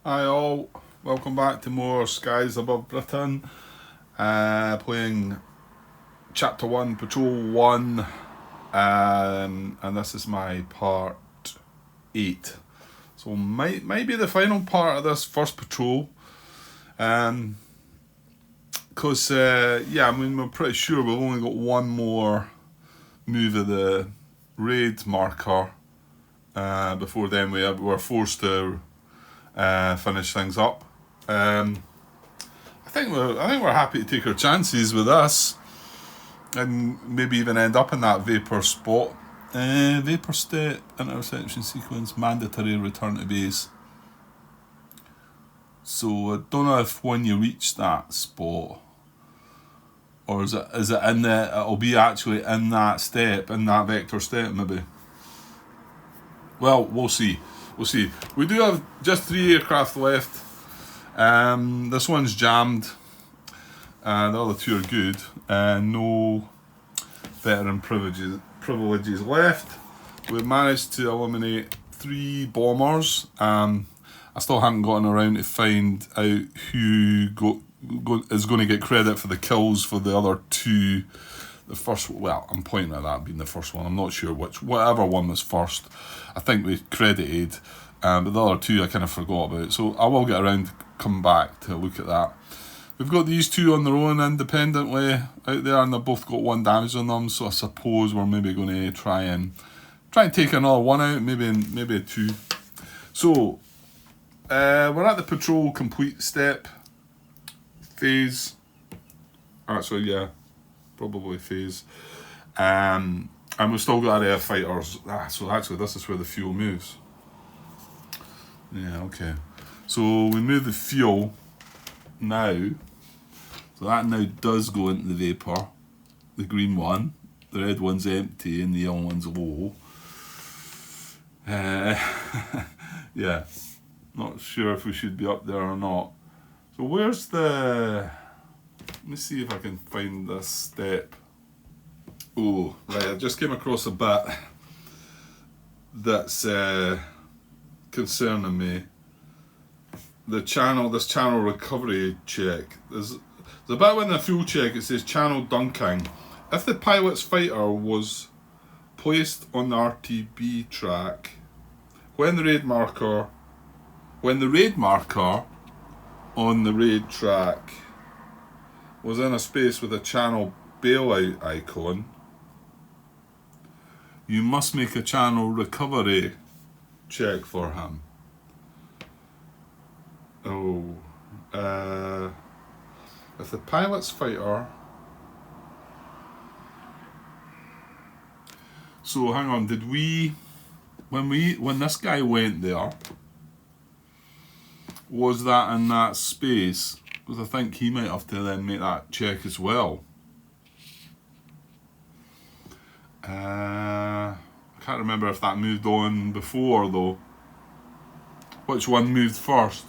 Hi all, welcome back to more Skies Above Britain. Playing Chapter 1, Patrol 1, and this is my part 8. So might be the final part of this first patrol. Because, we're pretty sure we've only got one more move of the raid marker before then we're forced to finish things up. I think we're happy to take our chances with this, and maybe even end up in that vapor spot. Vapor step interception sequence, mandatory return to base. So I don't know if when you reach that spot, or is it in the? It'll be actually in that step, in that vector step, maybe. Well, we'll see. We do have just 3 aircraft left. This one's jammed. The other 2 are good. No veteran privileges left. We've managed to eliminate 3 bombers. I still haven't gotten around to find out who is going to get credit for the kills for the other 2. The first, I'm pointing at that being the first one. I'm not sure whatever one was first. I think we credited, but the other 2 I kind of forgot about. So I will get around to come back to look at that. We've got these 2 on their own independently out there, and they've both got 1 damage on them. So I suppose we're maybe going to try and take another 1 out, maybe 2. So we're at the patrol complete step phase. Actually, yeah. Probably phase. And we've still got our air fighters. So actually this is where the fuel moves. Yeah, okay. So we move the fuel now. So that now does go into the vapor. The green one. The red one's empty and the yellow one's low. Yeah. Not sure if we should be up there or not. So where's the... Let me see if I can find this step. Oh, right, I just came across a bit that's concerning me. This channel recovery check. There's a bit when the fuel check, it says channel dunking. If the pilot's fighter was placed on the RTB track, when the raid marker on the raid track was in a space with a channel bailout icon, you must make a channel recovery check for him. If the pilot's fighter... So hang on, did we... When this guy went there, was that in that space? Because I think he might have to then make that check as well. I can't remember if that moved on before though. Which one moved first?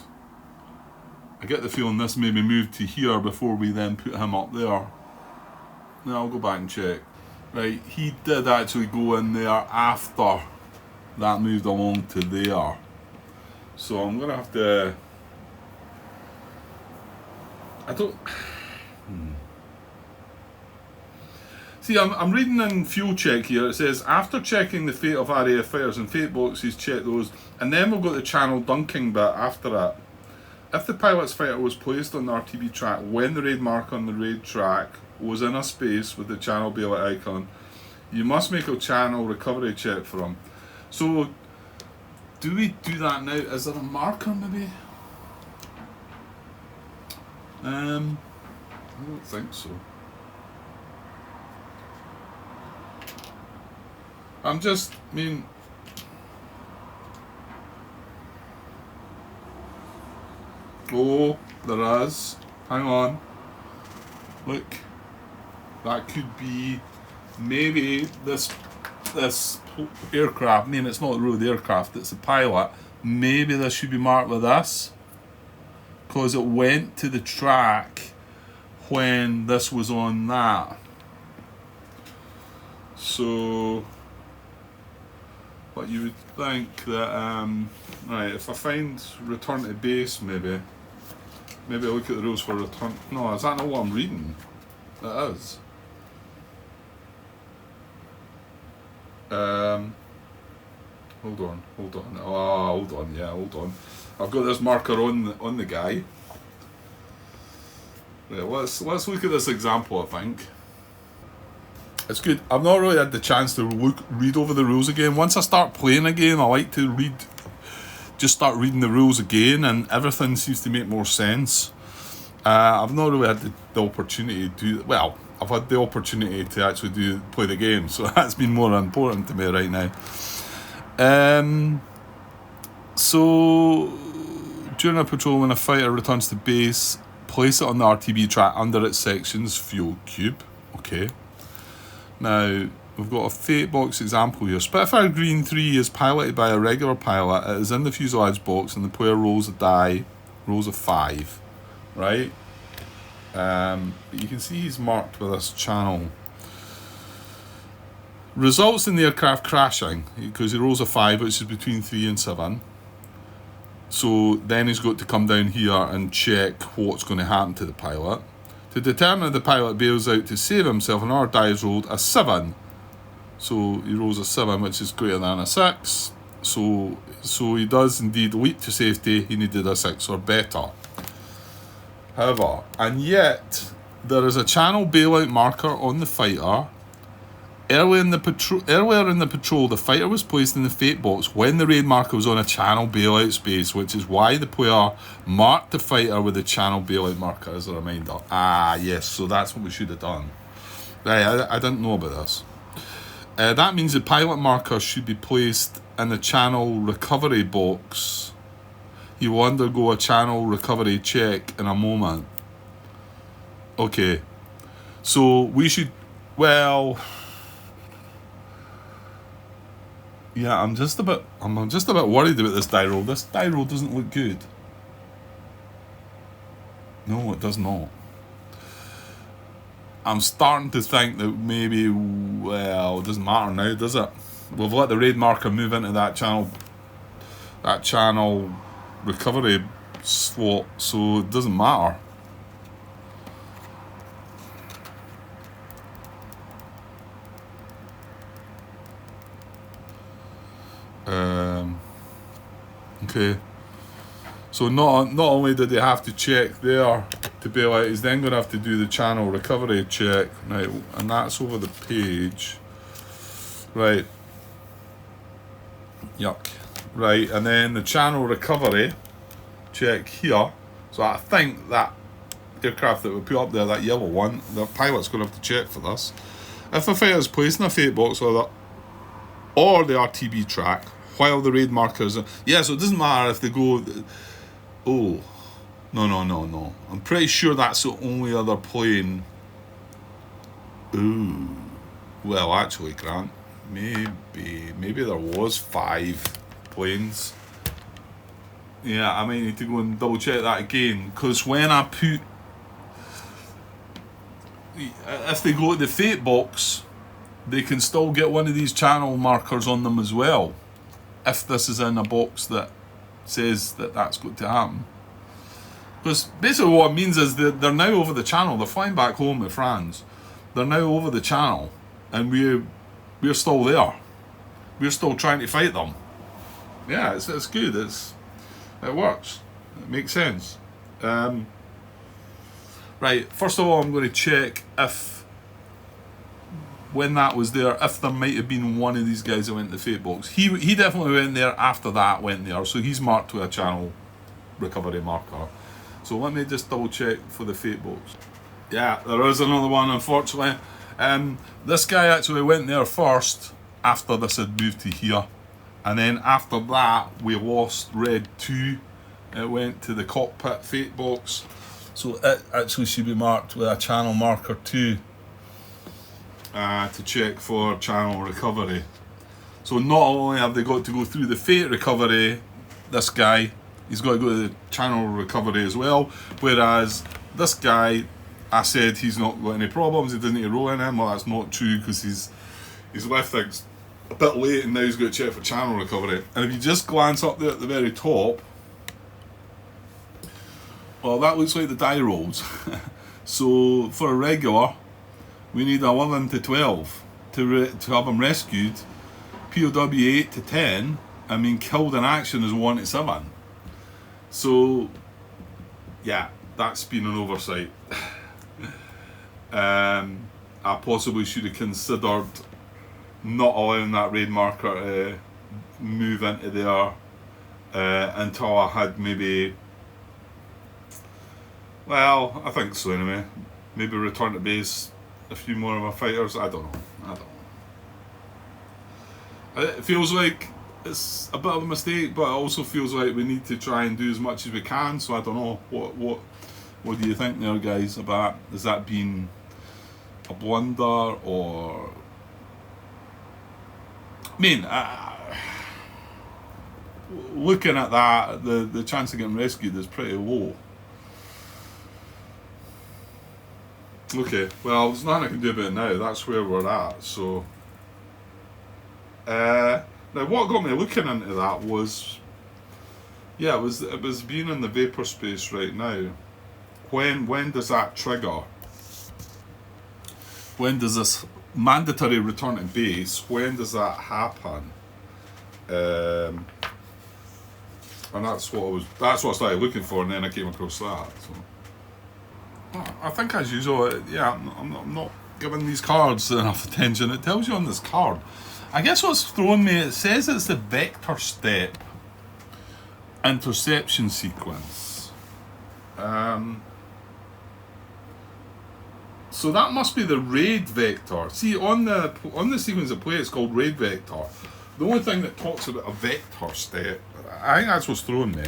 I get the feeling this maybe moved to here before we then put him up there. No, I'll go back and check. Right, he did actually go in there after that moved along to there. So I'm going to have to... I don't... See, I'm reading in fuel check here. It says, after checking the fate of RAF fighters and fate boxes, check those. And then we've got the channel dunking bit after that. If the pilot's fighter was placed on the RTB track when the raid marker on the raid track was in a space with the channel bailout icon, you must make a channel recovery check for him. So, do we do that now? Is there a marker maybe? I don't think so. Oh, there is. Hang on. Look. That could be maybe this aircraft. I mean, it's not really the aircraft, it's the pilot. Maybe this should be marked with this. Because it went to the track when this was on that. So... But you would think that, right, if I find return to base, maybe I look at the rules for return. No, is that not what I'm reading? It is. Hold on. Oh, hold on. Yeah, hold on. I've got this marker on the guy. Right, let's look at this example. I think it's good. I've not really had the chance to read over the rules again. Once I start playing again, I like to start reading the rules again, and everything seems to make more sense. I've not really had the opportunity to do. Well, I've had the opportunity to actually play the game, so that's been more important to me right now. So during a patrol, when a fighter returns to base, place it on the RTB track under its section's fuel cube. Okay. Now, we've got a fate box example here. Spitfire Green 3 is piloted by a regular pilot. It is in the fuselage box, and the player rolls a 5. Right? But you can see he's marked with this channel. Results in the aircraft crashing, because he rolls a 5, which is between 3 and 7. So then he's got to come down here and check what's going to happen to the pilot. To determine if the pilot bails out to save himself, another die is rolled a 7. So he rolls a 7, which is greater than a 6. So he does indeed leap to safety. He needed a 6 or better. However, and yet there is a channel bailout marker on the fighter. Earlier in the patrol, the fighter was placed in the fate box when the raid marker was on a channel bailout space, which is why the player marked the fighter with the channel bailout marker as a reminder. Ah, yes, so that's what we should have done. Right, I didn't know about this. That means the pilot marker should be placed in the channel recovery box. He will undergo a channel recovery check in a moment. Okay, so we should, well... Yeah, I'm just a bit worried about this die roll. This die roll doesn't look good. No, it does not. I'm starting to think that maybe, well, it doesn't matter now, does it? We've let the raid marker move into that channel recovery slot, so it doesn't matter. Okay, so not only did they have to check there to bail out, he's then going to have to do the channel recovery check now, and that's over the page, right? Yuck. Right, and then the channel recovery check here. So I think that aircraft that we put up there, that yellow one, the pilot's going to have to check for this. If the fighter is placed in a fate box or the RTB track while the raid markers... Yeah, so it doesn't matter if they go... Oh. No. I'm pretty sure that's the only other plane... Ooh. Well, actually, Grant, maybe there was 5 planes. Yeah, I may need to go and double check that again, because when I put... If they go to the fate box, they can still get one of these channel markers on them as well, if this is in a box that says that that's going to happen. Because basically what it means is that they're now over the channel. They're flying back home to France. They're now over the channel, and we're still there. We're still trying to fight them. Yeah, it's good. It works. It makes sense. Right, first of all, I'm going to check if, when that was there, if there might have been one of these guys that went to the fate box. He definitely went there after that went there, so he's marked with a channel recovery marker. So let me just double check for the fate box. Yeah, there is another one, unfortunately. This guy actually went there first after this had moved to here. And then after that, we lost red 2. It went to the cockpit fate box. So it actually should be marked with a channel marker 2 to check for channel recovery. So not only have they got to go through the fate recovery, this guy, he's got to go to the channel recovery as well. Whereas this guy, I said he's not got any problems, he doesn't need to roll in him. Well, that's not true, because he's left things a bit late and now he's got to check for channel recovery. And if you just glance up there at the very top, well, that looks like the die rolls. So for a regular, we need 11 to 12 to have him rescued. POW 8 to 10. I mean, killed in action is 1 to 7. So, yeah, that's been an oversight. I possibly should have considered not allowing that raid marker to move into there until I had maybe, well, I think so anyway, maybe return to base a few more of my fighters. I don't know. It feels like it's a bit of a mistake, but it also feels like we need to try and do as much as we can. So I don't know, what do you think there, guys, about, has that been a blunder, or, I mean, looking at that, the chance of getting rescued is pretty low. Okay, well, there's nothing I can do about it now. That's where we're at. So, now what got me looking into that was, yeah, it was being in the vapor space right now. When does that trigger? When does this mandatory return to base? When does that happen? And that's what I started looking for, and then I came across that. So. I think, as usual, yeah, I'm not giving these cards enough attention. It tells you on this card. I guess what's throwing me, it says it's the vector step interception sequence. So that must be the raid vector. See, on the sequence of play, it's called raid vector. The only thing that talks about a vector step, I think that's what's throwing me.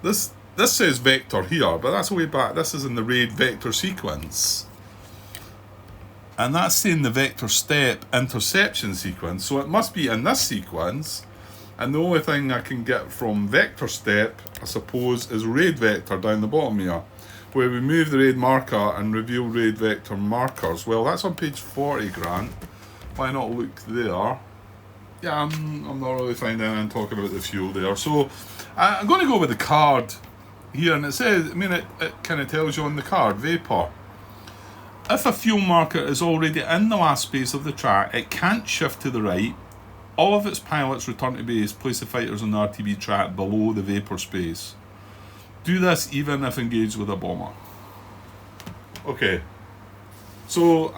This says vector here, but that's way back. This is in the raid vector sequence. And that's saying the vector step interception sequence. So it must be in this sequence. And the only thing I can get from vector step, I suppose, is raid vector down the bottom here, where we move the raid marker and reveal raid vector markers. Well, that's on page 40, Grant. Why not look there? Yeah, I'm not really finding anything talking about the fuel there. So I'm going to go with the card here, and it says, I mean, it kind of tells you on the card, vapor. If a fuel marker is already in the last space of the track, it can't shift to the right. All of its pilots return to base, place the fighters on the RTB track below the vapor space. Do this even if engaged with a bomber. Okay. So,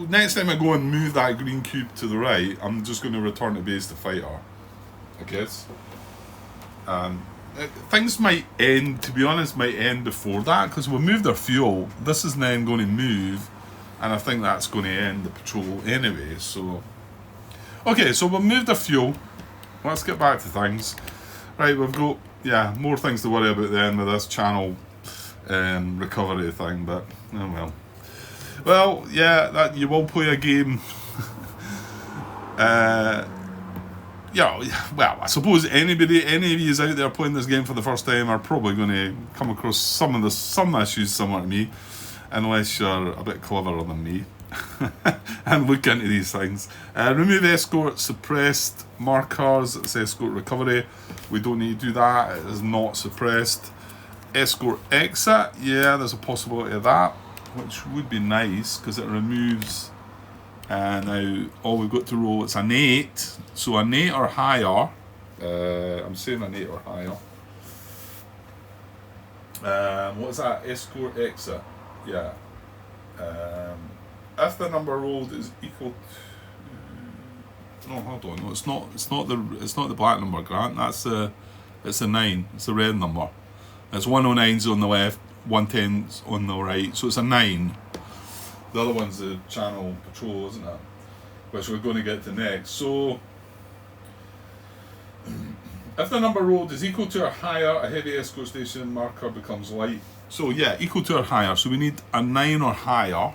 next time I go and move that green cube to the right, I'm just going to return to base the fighter, I guess. Things might end, to be honest, might end before that, because we'll move their fuel. This is then going to move, and I think that's going to end the patrol anyway, so... Okay, so we'll move the fuel. Let's get back to things. Right, we've got, yeah, more things to worry about then with this channel recovery thing, but, oh well. Well, yeah, that you will play a game... Yeah, well, I suppose any of you out there playing this game for the first time are probably going to come across some issues similar to me, unless you're a bit cleverer than me and look into these things. Remove escort suppressed markers. It's escort recovery. We don't need to do that. It is not suppressed. Escort exit. Yeah, there's a possibility of that, which would be nice because it removes. Now all we've got to roll, it's an 8, so an 8 or higher. I'm saying an 8 or higher. What's that? Escort exit. Yeah. If the number rolled is equal to, no, hold on. No, it's not the black number, Grant. It's a 9. It's a red number. It's 109's on the left, 110's on the right. So it's a 9. The other one's the channel patrol, isn't it? Which we're going to get to next. So, if the number rolled is equal to or higher, a heavy escort station marker becomes light. So yeah, equal to or higher. So we need a 9 or higher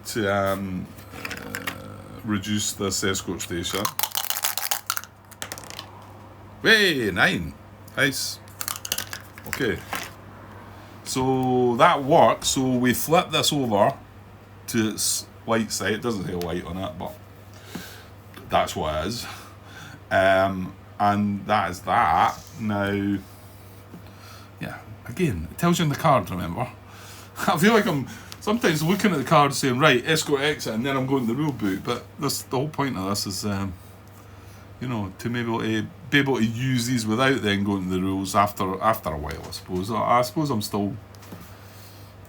to reduce this escort station. Hey, 9. Nice. Okay. So that works. So we flip this over to its light side. It doesn't say light on it, but that's what it is. And that is that. Now, yeah, again, it tells you in the card, remember? I feel like I'm sometimes looking at the card saying, right, escort exit, and then I'm going to the rule book. But the whole point of this is, you know, to be able to use these without then going to the rules after a while, I suppose. I suppose I'm still,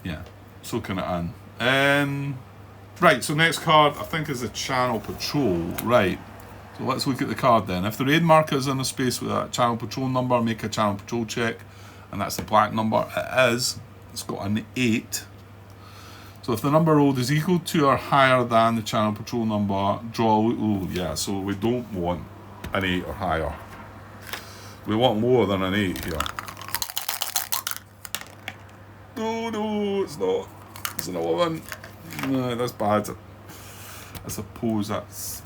yeah, soaking it in. Right, so next card, I think, is the Channel Patrol. Right, so let's look at the card then. If the raid marker is in a space with a Channel Patrol number, make a Channel Patrol check, and that's the black number. It is. It's got an 8. So if the number rolled is equal to or higher than the Channel Patrol number, draw. Oh, yeah, so we don't want an 8 or higher. We want lower than an 8 here. No, it's not. It's an 11. No, that's bad. I suppose that's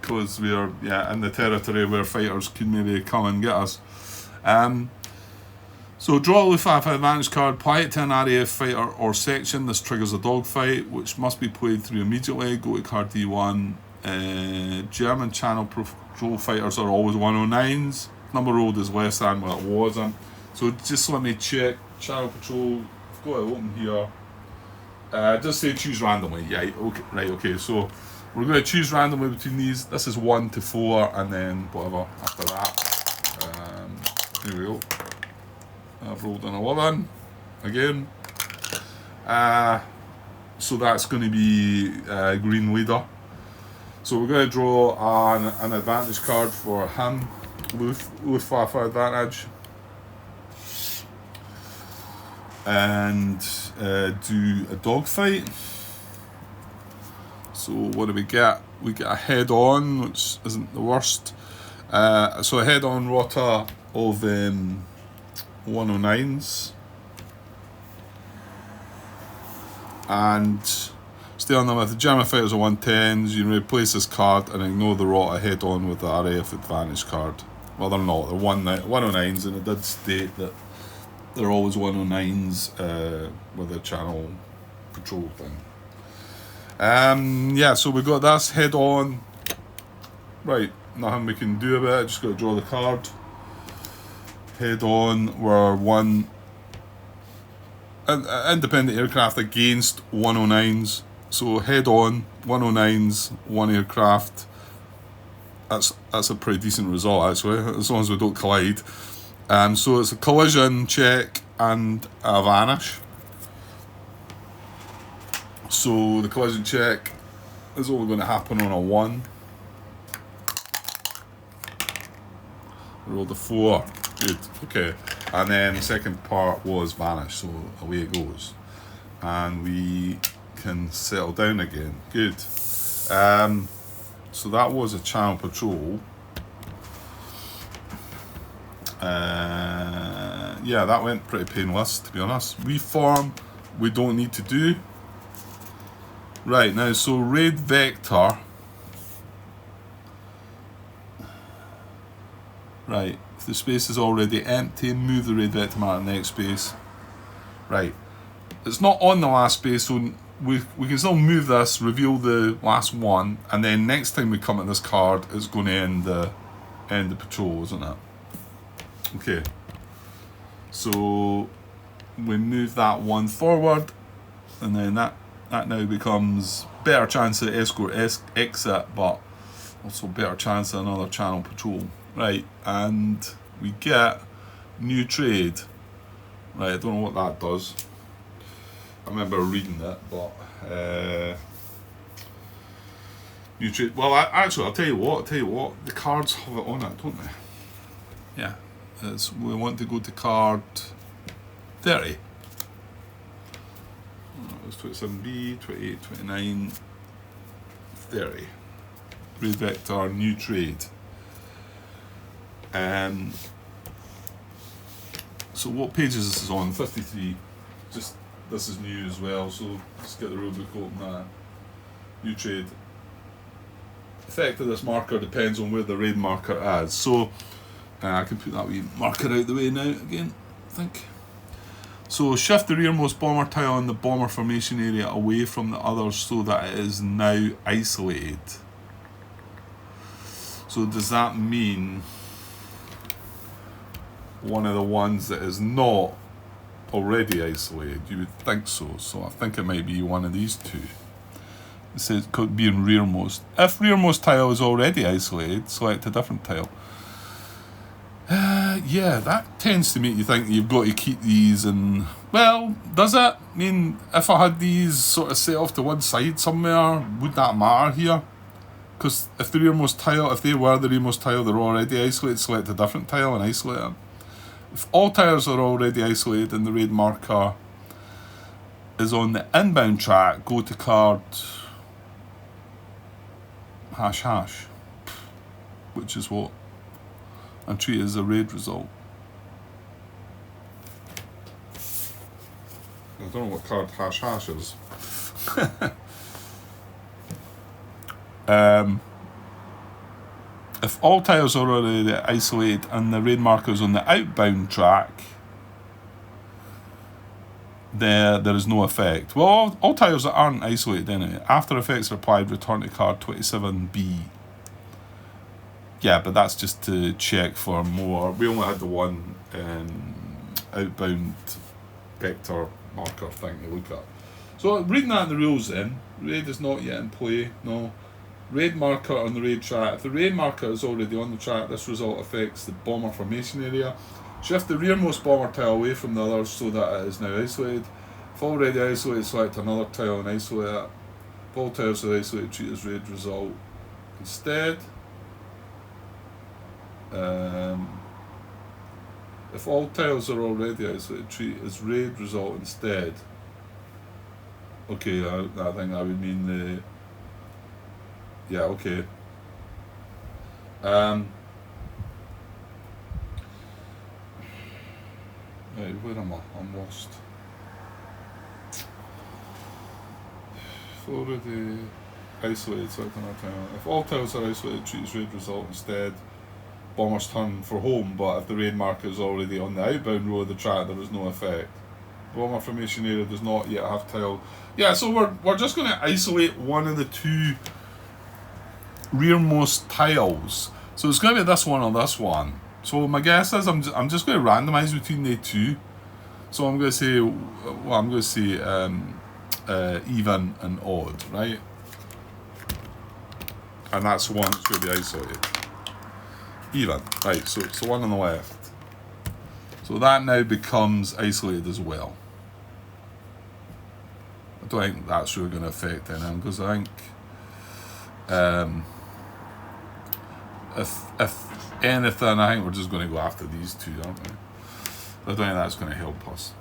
because we're in the territory where fighters could maybe come and get us. So draw a Luftwaffe advantage card, apply it to an area, fighter or section. This triggers a dogfight, which must be played through immediately. Go to card D1. German Channel Patrol fighters are always 109s. Number rolled is less than what it was. So just let me check. Channel Patrol, I've got it open here. Just say choose randomly. Yeah, okay, right, okay. So we're going to choose randomly between these. This is 1 to 4, and then whatever after that. Here we go. I've rolled an 11 again. So that's going to be green leader. So we're going to draw an advantage card for him. Luftwaffe advantage. And do a dogfight. So what do we get? We get a head-on, which isn't the worst. So a head-on rota of 109s. And stay on them. If the German fighters are 110s, you replace this card and ignore the rota head-on with the RAF advantage card. Well, they're not. They're 109s, and it did state that they're always 109s with a Channel Patrol thing. Yeah, so we got this head on. Right, nothing we can do about it, just got to draw the card. Head on, we're one independent aircraft against 109s. So head on, 109s, one aircraft. That's a pretty decent result actually, as long as we don't collide. So it's a collision check and a vanish. So the collision check is only going to happen on a 1. Rolled a 4. Good. Okay. And then the second part was vanish. So away it goes. And we can settle down again. Good. So that was a Channel Patrol. Yeah, that went pretty painless, to be honest. Reform, we don't need to do. Right, now, so raid vector. Right, if the space is already empty, move the raid vector marker to the next space. Right, it's not on the last space, so we can still move this, reveal the last one, and then next time we come at this card, it's going to end the patrol, isn't it? Okay, so we move that 1 forward, and then that now becomes better chance at escort exit, but also better chance at another Channel Patrol. Right, and we get new trade. Right, I don't know what that does. I remember reading it, but new trade. Well, actually, I'll tell you what. The cards have it on it, don't they? Yeah. We want to go to card 30. It's 27B, 28, 29, 30. Raid vector, new trade. So what page is this on? 53. Just this is new as well, so let's get the rulebook open now. New trade. Effect of this marker depends on where the raid marker is. So I can put that wee marker out the way now again, I think. So shift the rearmost bomber tile in the bomber formation area away from the others so that it is now isolated. So does that mean one of the ones that is not already isolated? You would think so. So I think it might be one of these two. It says it could be in rearmost. If rearmost tile is already isolated, select a different tile. Yeah, that tends to make you think you've got to keep these in. Well, does it? I mean, if I had these sort of set off to one side somewhere, would that matter here? Because if they were the rearmost tile, they're already isolated, select a different tile and isolate them. If all tiles are already isolated and the raid marker is on the inbound track, go to card ##, which is what? And treat it as a raid result. I don't know what card ## is. If all tiles are already isolated and the raid marker is on the outbound track, there is no effect. Well, all tiles that aren't isolated anyway. After effects are applied, return to card 27B. Yeah, but that's just to check for more. We only had the one outbound vector marker thing to look at. So reading that in the rules then, raid is not yet in play, no. Raid marker on the raid track. If the raid marker is already on the track, this result affects the bomber formation area. Shift the rearmost bomber tile away from the others so that it is now isolated. If already isolated, select another tile and isolate it. If all tiles are isolated, treat as raid result instead. If all tiles are already isolated, treat as raid result instead. Okay, I think that would mean the. Yeah, okay. Right, where am I? I'm lost. If already isolated, select another tile. If all tiles are isolated, treat as raid result instead. Bomber's turn for home, but if the raid marker is already on the outbound row of the track, there is no effect. Bomber formation area does not yet have tile. Yeah, so we're just going to isolate one of the two rearmost tiles. So it's going to be this one or this one. So my guess is I'm just going to randomize between the two. So I'm going to say, well, I'm going to say even and odd, right? And that's the one that's going to be isolated. Even, right? So it's the one on the left. So that now becomes isolated as well. I don't think that's really going to affect anything because I think if anything, I think we're just going to go after these two, aren't we? I don't think that's going to help us.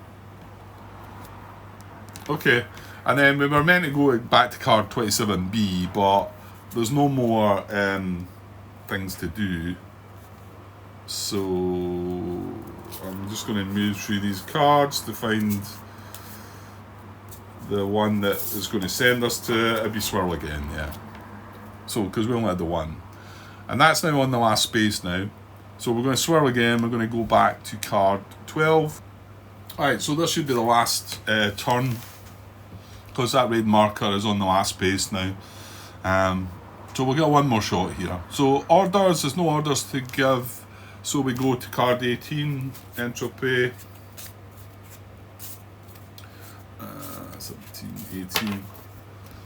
Okay, and then we were meant to go back to card 27B, but there's no more things to do. So I'm just going to move through these cards to find the one that is going to send us to it'd be swirl again, yeah. So, because we only had the one. And that's now on the last space now. So we're going to swirl again, we're going to go back to card 12. Alright, so this should be the last turn, because that raid marker is on the last space now. So we'll get one more shot here. So orders, there's no orders to give. So we go to card 18, entropy. 17, 18.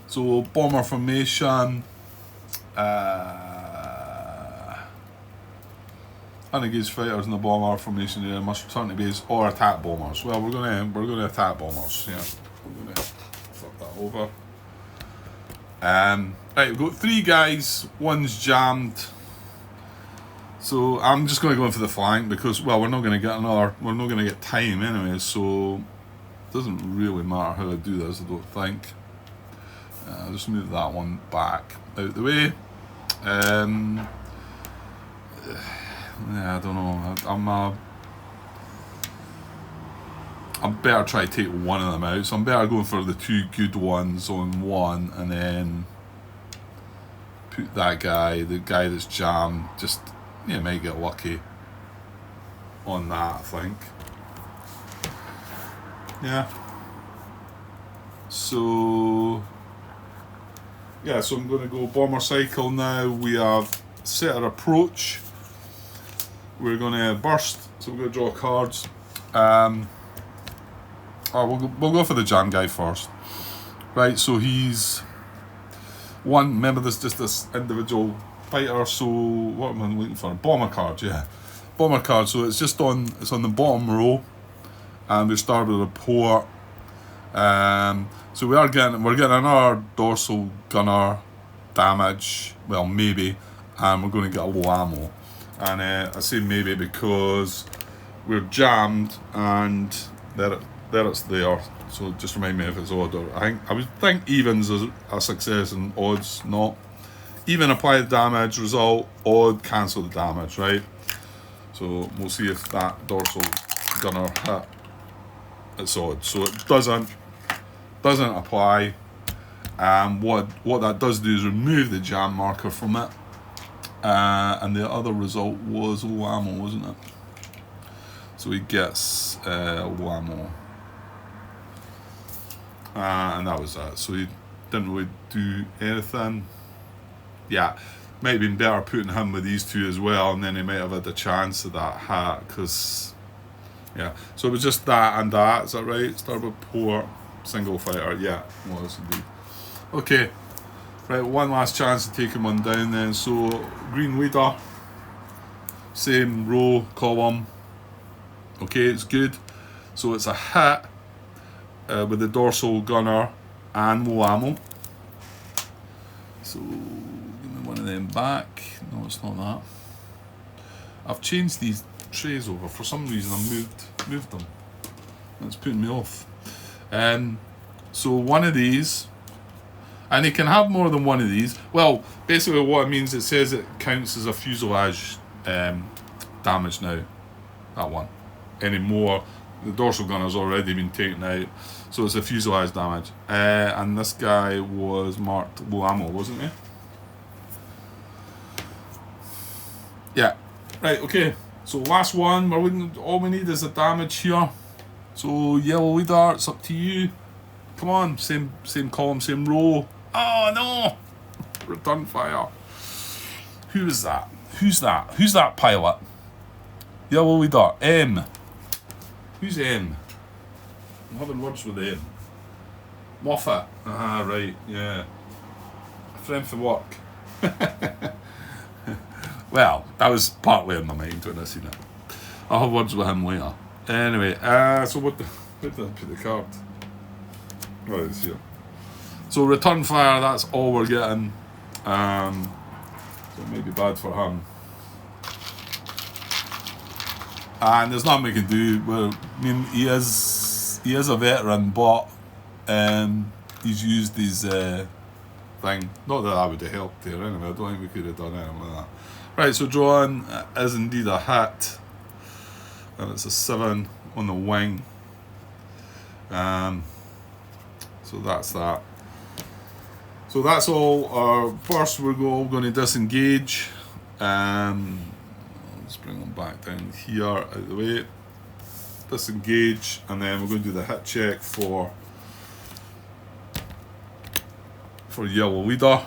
So bomber formation. Unengaged fighters in the bomber formation area must return to base or attack bombers. Well, we're gonna attack bombers. Yeah, we're gonna flip that over. Right, we've got 3 guys. One's jammed. So I'm just going to go in for the flank because, well, we're not going to get time anyway, so it doesn't really matter how I do this, I don't think. I'll just move that one back out the way. Yeah, I don't know. I'm better try to take one of them out, so I'm better going for the 2 good ones on one, and then put that guy, the guy that's jammed, just. Yeah, might get lucky on that, I think. Yeah. So, yeah, so I'm going to go bomber cycle now. We have set our approach. We're going to burst, so we're going to draw cards. We'll go for the jam guy first. Right, so he's one. Remember, there's just this individual fighter. So what am I looking for? A bomber card, yeah, bomber card. So it's just on. It's on the bottom row, and we start with a report. So we're getting another dorsal gunner damage. Well, maybe, and we're going to get a low ammo. And I say maybe because we're jammed, and there it's there. So just remind me if it's odd or I would think evens is a success and odds not. Even apply the damage, result, odd cancel the damage, right? So we'll see if that dorsal gunner hit. It's odd, so it doesn't apply. What that does do is remove the jam marker from it. And the other result was low ammo, wasn't it? So he gets low ammo. And that was that. So he didn't really do anything. Yeah, might have been better putting him with these two as well, and then he might have had a chance of that hat, because, yeah. So it was just that and that, is that right? Starboard port, single fighter, yeah, it was indeed. Okay, right, one last chance to take him on down then. So, green leader, same row, column. Okay, it's good. So it's a hit with the dorsal gunner and low ammo. So give me one of them back. No, it's not that. I've changed these trays over. For some reason I moved them. That's putting me off. So one of these, and you can have more than one of these. Well, basically what it means, it says it counts as a fuselage damage now. That one. Any more, the dorsal gunner's already been taken out, so it's a fuselage damage. And this guy was marked low ammo, wasn't he? Yeah. Right, okay. So last one, all we need is a damage here. So yellow leader, it's up to you. Come on, same column, same row. Oh no! Return fire. Who is that? Who's that? Who's that pilot? Yellow leader. M. Who's M? I'm having words with M. Moffat. Ah, right, yeah. A friend for work. Well, that was partly in my mind when I seen it. I'll have words with him later. Anyway, so where did I put the card? Oh, it's here. So return fire, that's all we're getting. So it may be bad for him. And there's nothing we can do. Well, I mean, he is a veteran, but he's used his thing. Not that I would have helped there anyway. I don't think we could have done anything like that. Right, so drawing is indeed a hit, and it's a 7 on the wing. So that's that. So that's all. First, we're all going to disengage. Let's bring them back down here, out of the way. Disengage, and then we're going to do the hit check for yellow leader.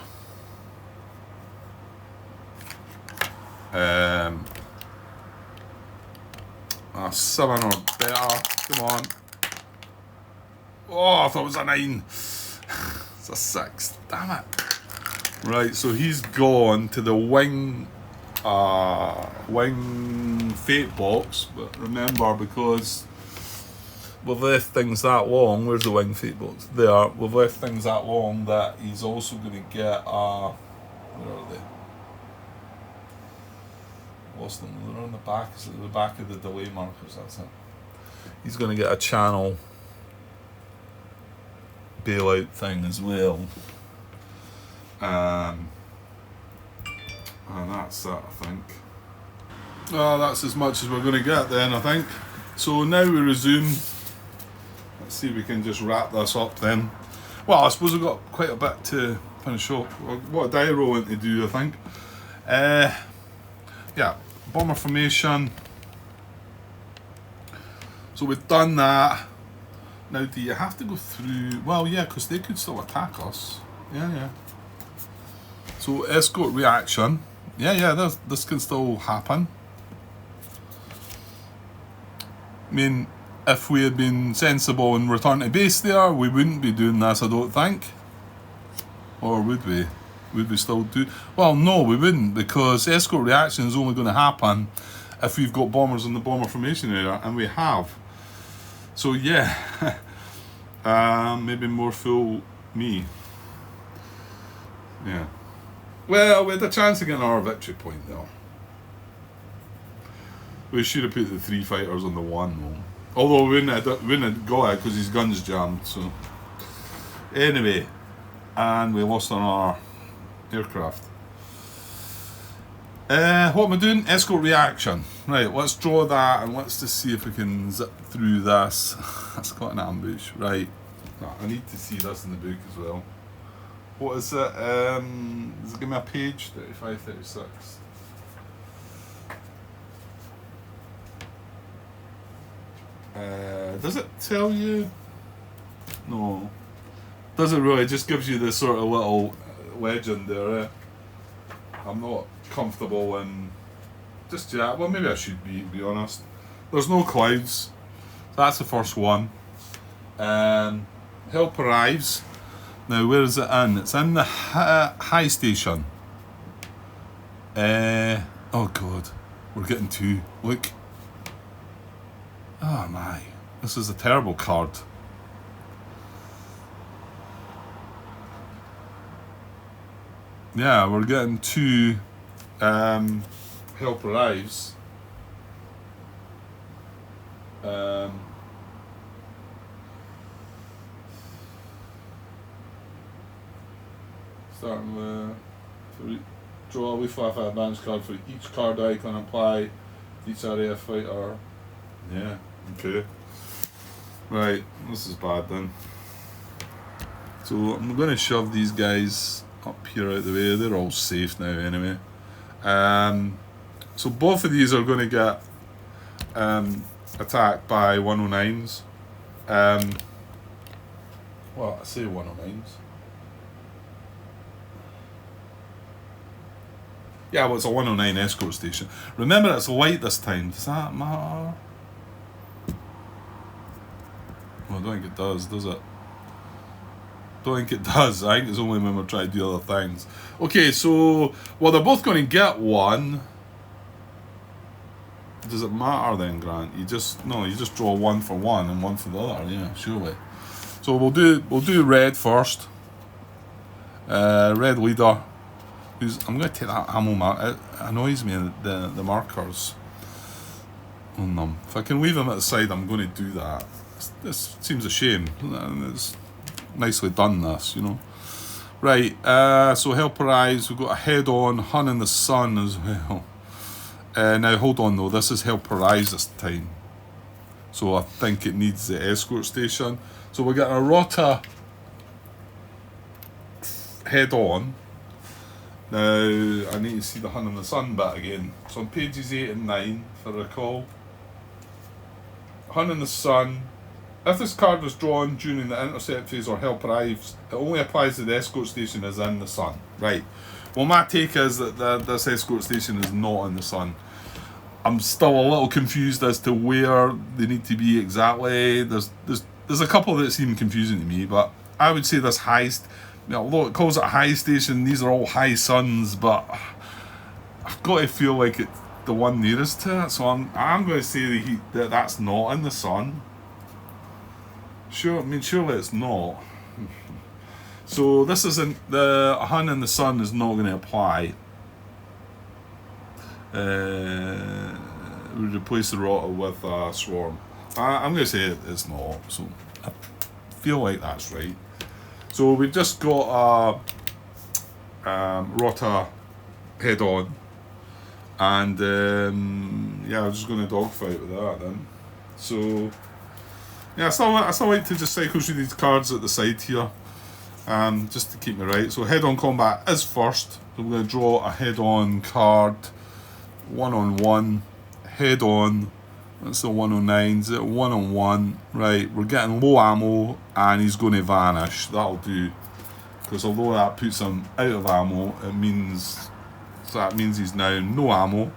A 7 or better. Come on. Oh, I thought it was a 9. It's a 6. Damn it. Right, so he's gone to the wing fate box, but remember, because we've left things that long, where's the wing fate box? There, we've left things that long that he's also going to get where are they? Lost them, they're on the back, is it the back of the delay markers, that's it. He's going to get a channel bailout thing as well. And that's that, I think. That's as much as we're going to get then, I think. So now we resume. Let's see if we can just wrap this up then. Well, I suppose we've got quite a bit to finish up. What a die rolling to do, I think. Yeah, bomber formation. So we've done that. Now, do you have to go through? Well, yeah, because they could still attack us. Yeah. So escort reaction. yeah, this can still happen. I mean, if we had been sensible and returned to base there, we wouldn't be doing this, I don't think. Or would we? Would we still do? Well, no, we wouldn't, because escort reaction is only going to happen if we've got bombers in the bomber formation area, and we have. So yeah, maybe more fool me. Yeah. Well, we had a chance of getting our victory point though. We should have put the 3 fighters on the 1 though. Although we wouldn't have got it because his gun's jammed. So anyway, and we lost on our aircraft. What am I doing? Escort reaction. Right, let's draw that and let's just see if we can zip through this. That's quite an ambush. Right, I need to see this in the book as well. What is it? Does it give me a page? 35, 36. Does it tell you? No. Does it really? It just gives you this sort of little legend there. I'm not comfortable in just yet. Well, maybe I should be honest. There's no clouds. That's the first one. Help arrives. Now, where is it in? It's in the high station. Oh god, we're getting 2. Look. Oh my, this is a terrible card. Yeah, we're getting 2 help arrives. Starting with draw a Luftwaffe advance card for each card icon apply each area fighter. Yeah, okay. Right, this is bad then. So I'm going to shove these guys up here out of the way. They're all safe now anyway. So both of these are going to get attacked by 109s. Well, I say 109s. Yeah, well, it's a 109 escort station. Remember, it's light this time. Does that matter? Well, I don't think it does it? Don't think it does. I think it's only when we're trying to do other things. Okay, so, well, they're both going to get 1. Does it matter then, Grant? You just draw 1 for 1 and 1 for the other. Yeah, surely. So we'll do red first. Red leader. I'm going to take that ammo mark. It annoys me, the markers on them. If I can leave them at the side, I'm going to do that. This seems a shame. It's nicely done, this, you know. Right, so help arrives. We've got a head-on Hun in the Sun as well. Now, hold on, though. This is help arrives this time. So I think it needs the escort station. So we're getting a Rota head-on. Now, I need to see the Hun in the Sun bit again. So on pages 8 and 9, if I recall. Hun in the Sun. If this card was drawn during the intercept phase or help arrives, it only applies to the escort station as in the Sun. Right. Well, my take is that this escort station is not in the Sun. I'm still a little confused as to where they need to be exactly. There's a couple that seem confusing to me, but I would say this heist, although it calls it a high station, these are all high suns, but I've got to feel like it's the one nearest to it, so I'm going to say that that's not in the Sun. Sure, I mean, surely it's not. So this isn't, the Hun in the Sun is not going to apply. We replace the Rota with a Swarm. I'm going to say it's not, so I feel like that's right. So we've just got a Rota head on, and yeah, I'm just going to dogfight with that then. So yeah, I still like to just cycle through these cards at the side here, just to keep me right. So head on combat is first. So we're going to draw a head on card, 1-on-1, head on. That's the 109s, 1-on-1. Right, we're getting low ammo, and he's going to vanish. That'll do, because although that puts him out of ammo, it means So that means he's now no ammo,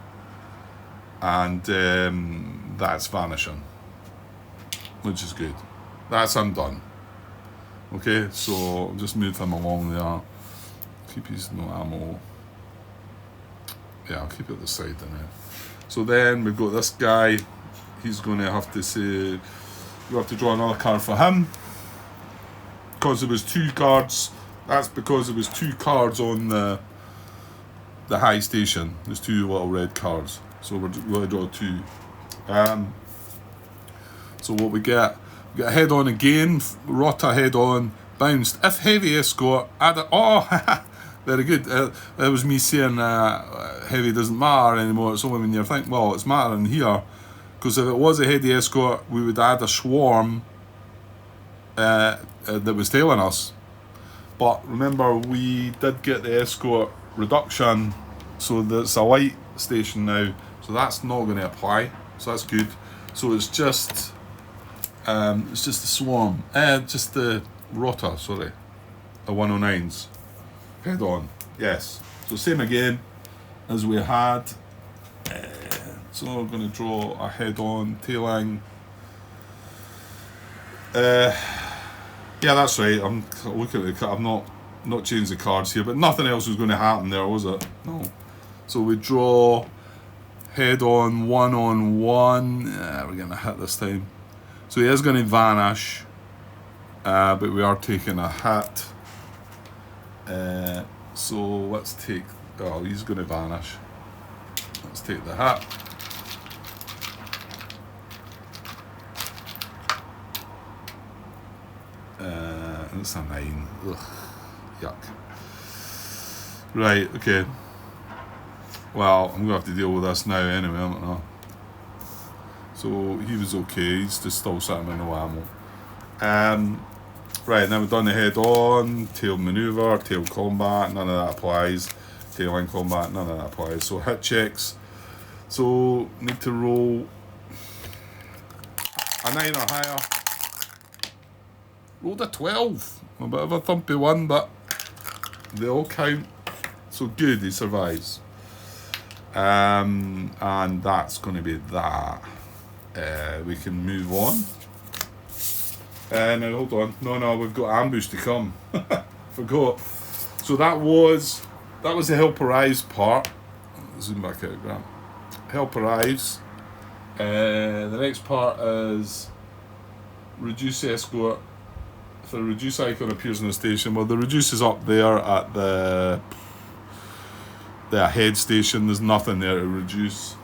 and that's vanishing, which is good. That's him done. Okay, so I'll just move him along there. Keep his no ammo. Yeah, I'll keep it the side now. So then we've got this guy. He's going to have to say, we have to draw another card for him. Because there was 2 cards. That's because there was 2 cards on the high station. There's 2 little red cards. So we're going to draw 2. So what we get a head on again. Rota head on. Bounced. If heavy escort, add a... Oh, very good. That was me saying heavy doesn't matter anymore. It's only when you're thinking, well, it's mattering here. Because if it was a heavy escort, we would add a swarm that was tailing us. But remember, we did get the escort reduction, so that's a light station now. So that's not going to apply. So that's good. So it's just the swarm, just the rota. Sorry, a 109s head on. Yes. So same again as we had. So we're going to draw a head-on tailing. Yeah, that's right. I'm looking at the. I'm not changed the cards here, but nothing else was going to happen there, was it? No. So we draw head-on 1-on-1. We're going to hit this time. So he is going to vanish, but we are taking a hit. So let's take. Oh, he's going to vanish. Let's take the hit. It's a 9. Ugh, yuck. Right, okay. Well, I'm going to have to deal with this now anyway, aren't I? So he was okay. He's just still sitting in no ammo. Right, now we've done the head on, tail maneuver, tail combat. None of that applies. Tail in combat. None of that applies. So hit checks. So need to roll a 9 or higher. Rolled a 12. A bit of a thumpy one, but they all count. So good, he survives. And that's going to be that. We can move on. Now hold on. No, we've got ambush to come. Forgot. So that was the help arrives part. Zoom back out, Grant. Help arrives. The next part is reduce escort. If a reduce icon appears in the station, well, the reduce is up there at the head station. There's nothing there to reduce.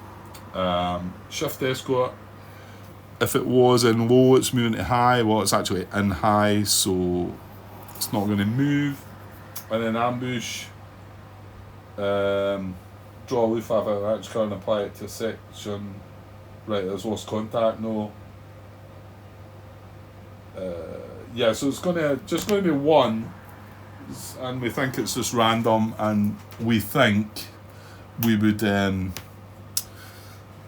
Shift escort. If it was in low, it's moving to high. Well, it's actually in high, so it's not going to move. And then ambush. Draw a Luftwaffe out of the action card and apply it to a section. Right, there's lost contact. No. Yeah, so it's just going to be 1, and we think it's just random, and we think we would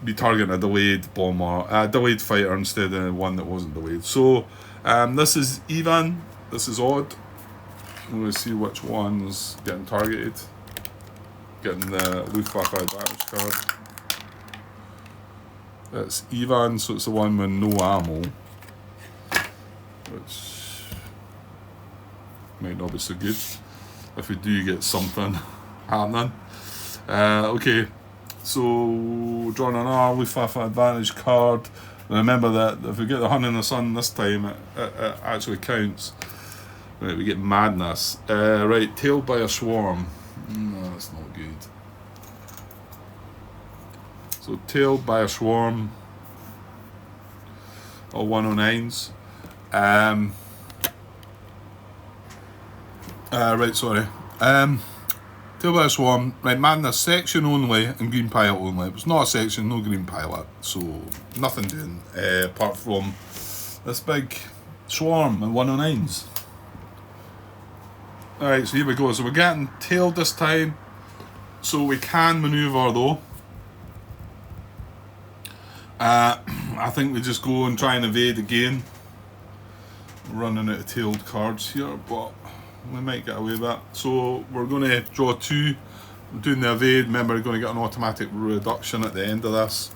be targeting a delayed bomber, a delayed fighter instead of one that wasn't delayed. So this is even, this is odd. I'm going to see which one's getting targeted. Getting the Luftwaffe advantage card. It's even, so it's the one with no ammo, which might not be so good if we do get something happening. Okay, so drawing another Luftwaffe advantage card. Remember that if we get the Hun in the Sun this time, it actually counts. Right, we get madness. Right, tailed by a swarm. No, that's not good. So tailed by a swarm. All 109s. Right, sorry. Tailed by a swarm. Right, madness section only and green pilot only. It was not a section, no green pilot. So nothing doing apart from this big swarm and 109s. Alright, so here we go. So we're getting tailed this time. So we can manoeuvre though. I think we just go and try and evade again. We're running out of tailed cards here, but we might get away with that. So we're going to draw 2 We're doing the evade. Remember, we're going to get an automatic reduction at the end of this.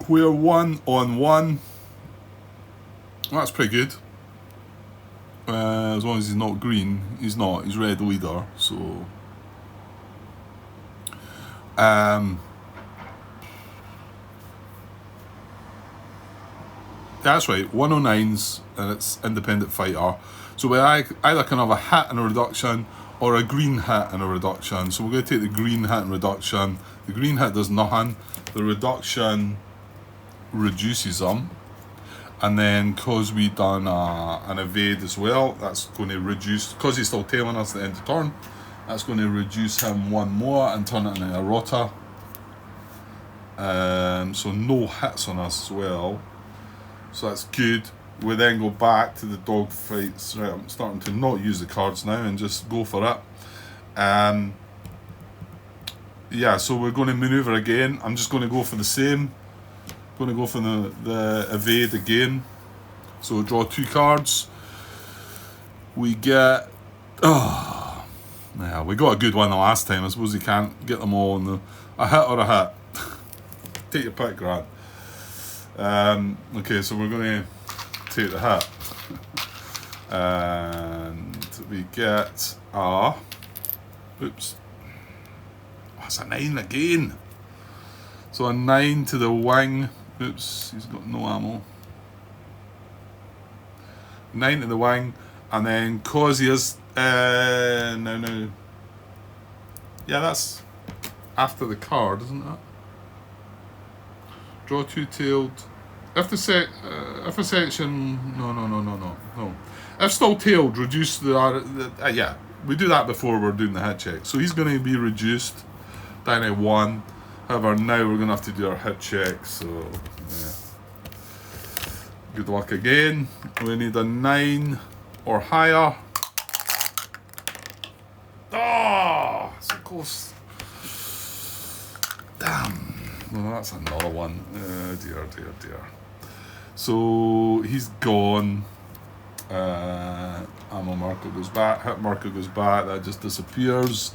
We're 1 on 1. That's pretty good. As long as he's not green. He's not. He's red leader. So... that's right, 109s, and it's independent fighter. So we either can have a hit and a reduction, or a green hit and a reduction. So we're going to take the green hit and reduction. The green hit does nothing. The reduction reduces them. And then, because we done an evade as well, that's going to reduce, because he's still tailing us at the end of turn, that's going to reduce him 1 more and turn it into a rota. So no hits on us as well. So that's good. We then go back to the dog fights. Right, I'm starting to not use the cards now and just go for it. Yeah, so we're going to maneuver again. I'm just going to go for the same. Going to go for the evade again. So draw 2 cards. We get... oh, yeah, we got a good one the last time. I suppose you can't get them all in a hit or a hit. Take your pick, Grant. Okay, so we're going to take the hit. And we get a... oops. Oh, it's a 9 again. So a 9 to the wing. Oops, he's got no ammo. 9 to the wing. And then cause he is... no. Yeah, that's after the card, isn't it? Draw 2-tailed. If a section, no. If still tailed, reduce the yeah. We do that before we're doing the hit check. So he's going to be reduced down to 1. However, now we're going to have to do our hit check. So yeah. Good luck again. We need a 9 or higher. Oh, so close. Damn. Well, that's another one. Dear. So he's gone. Ammo marker goes back. Hit marker goes back. That just disappears.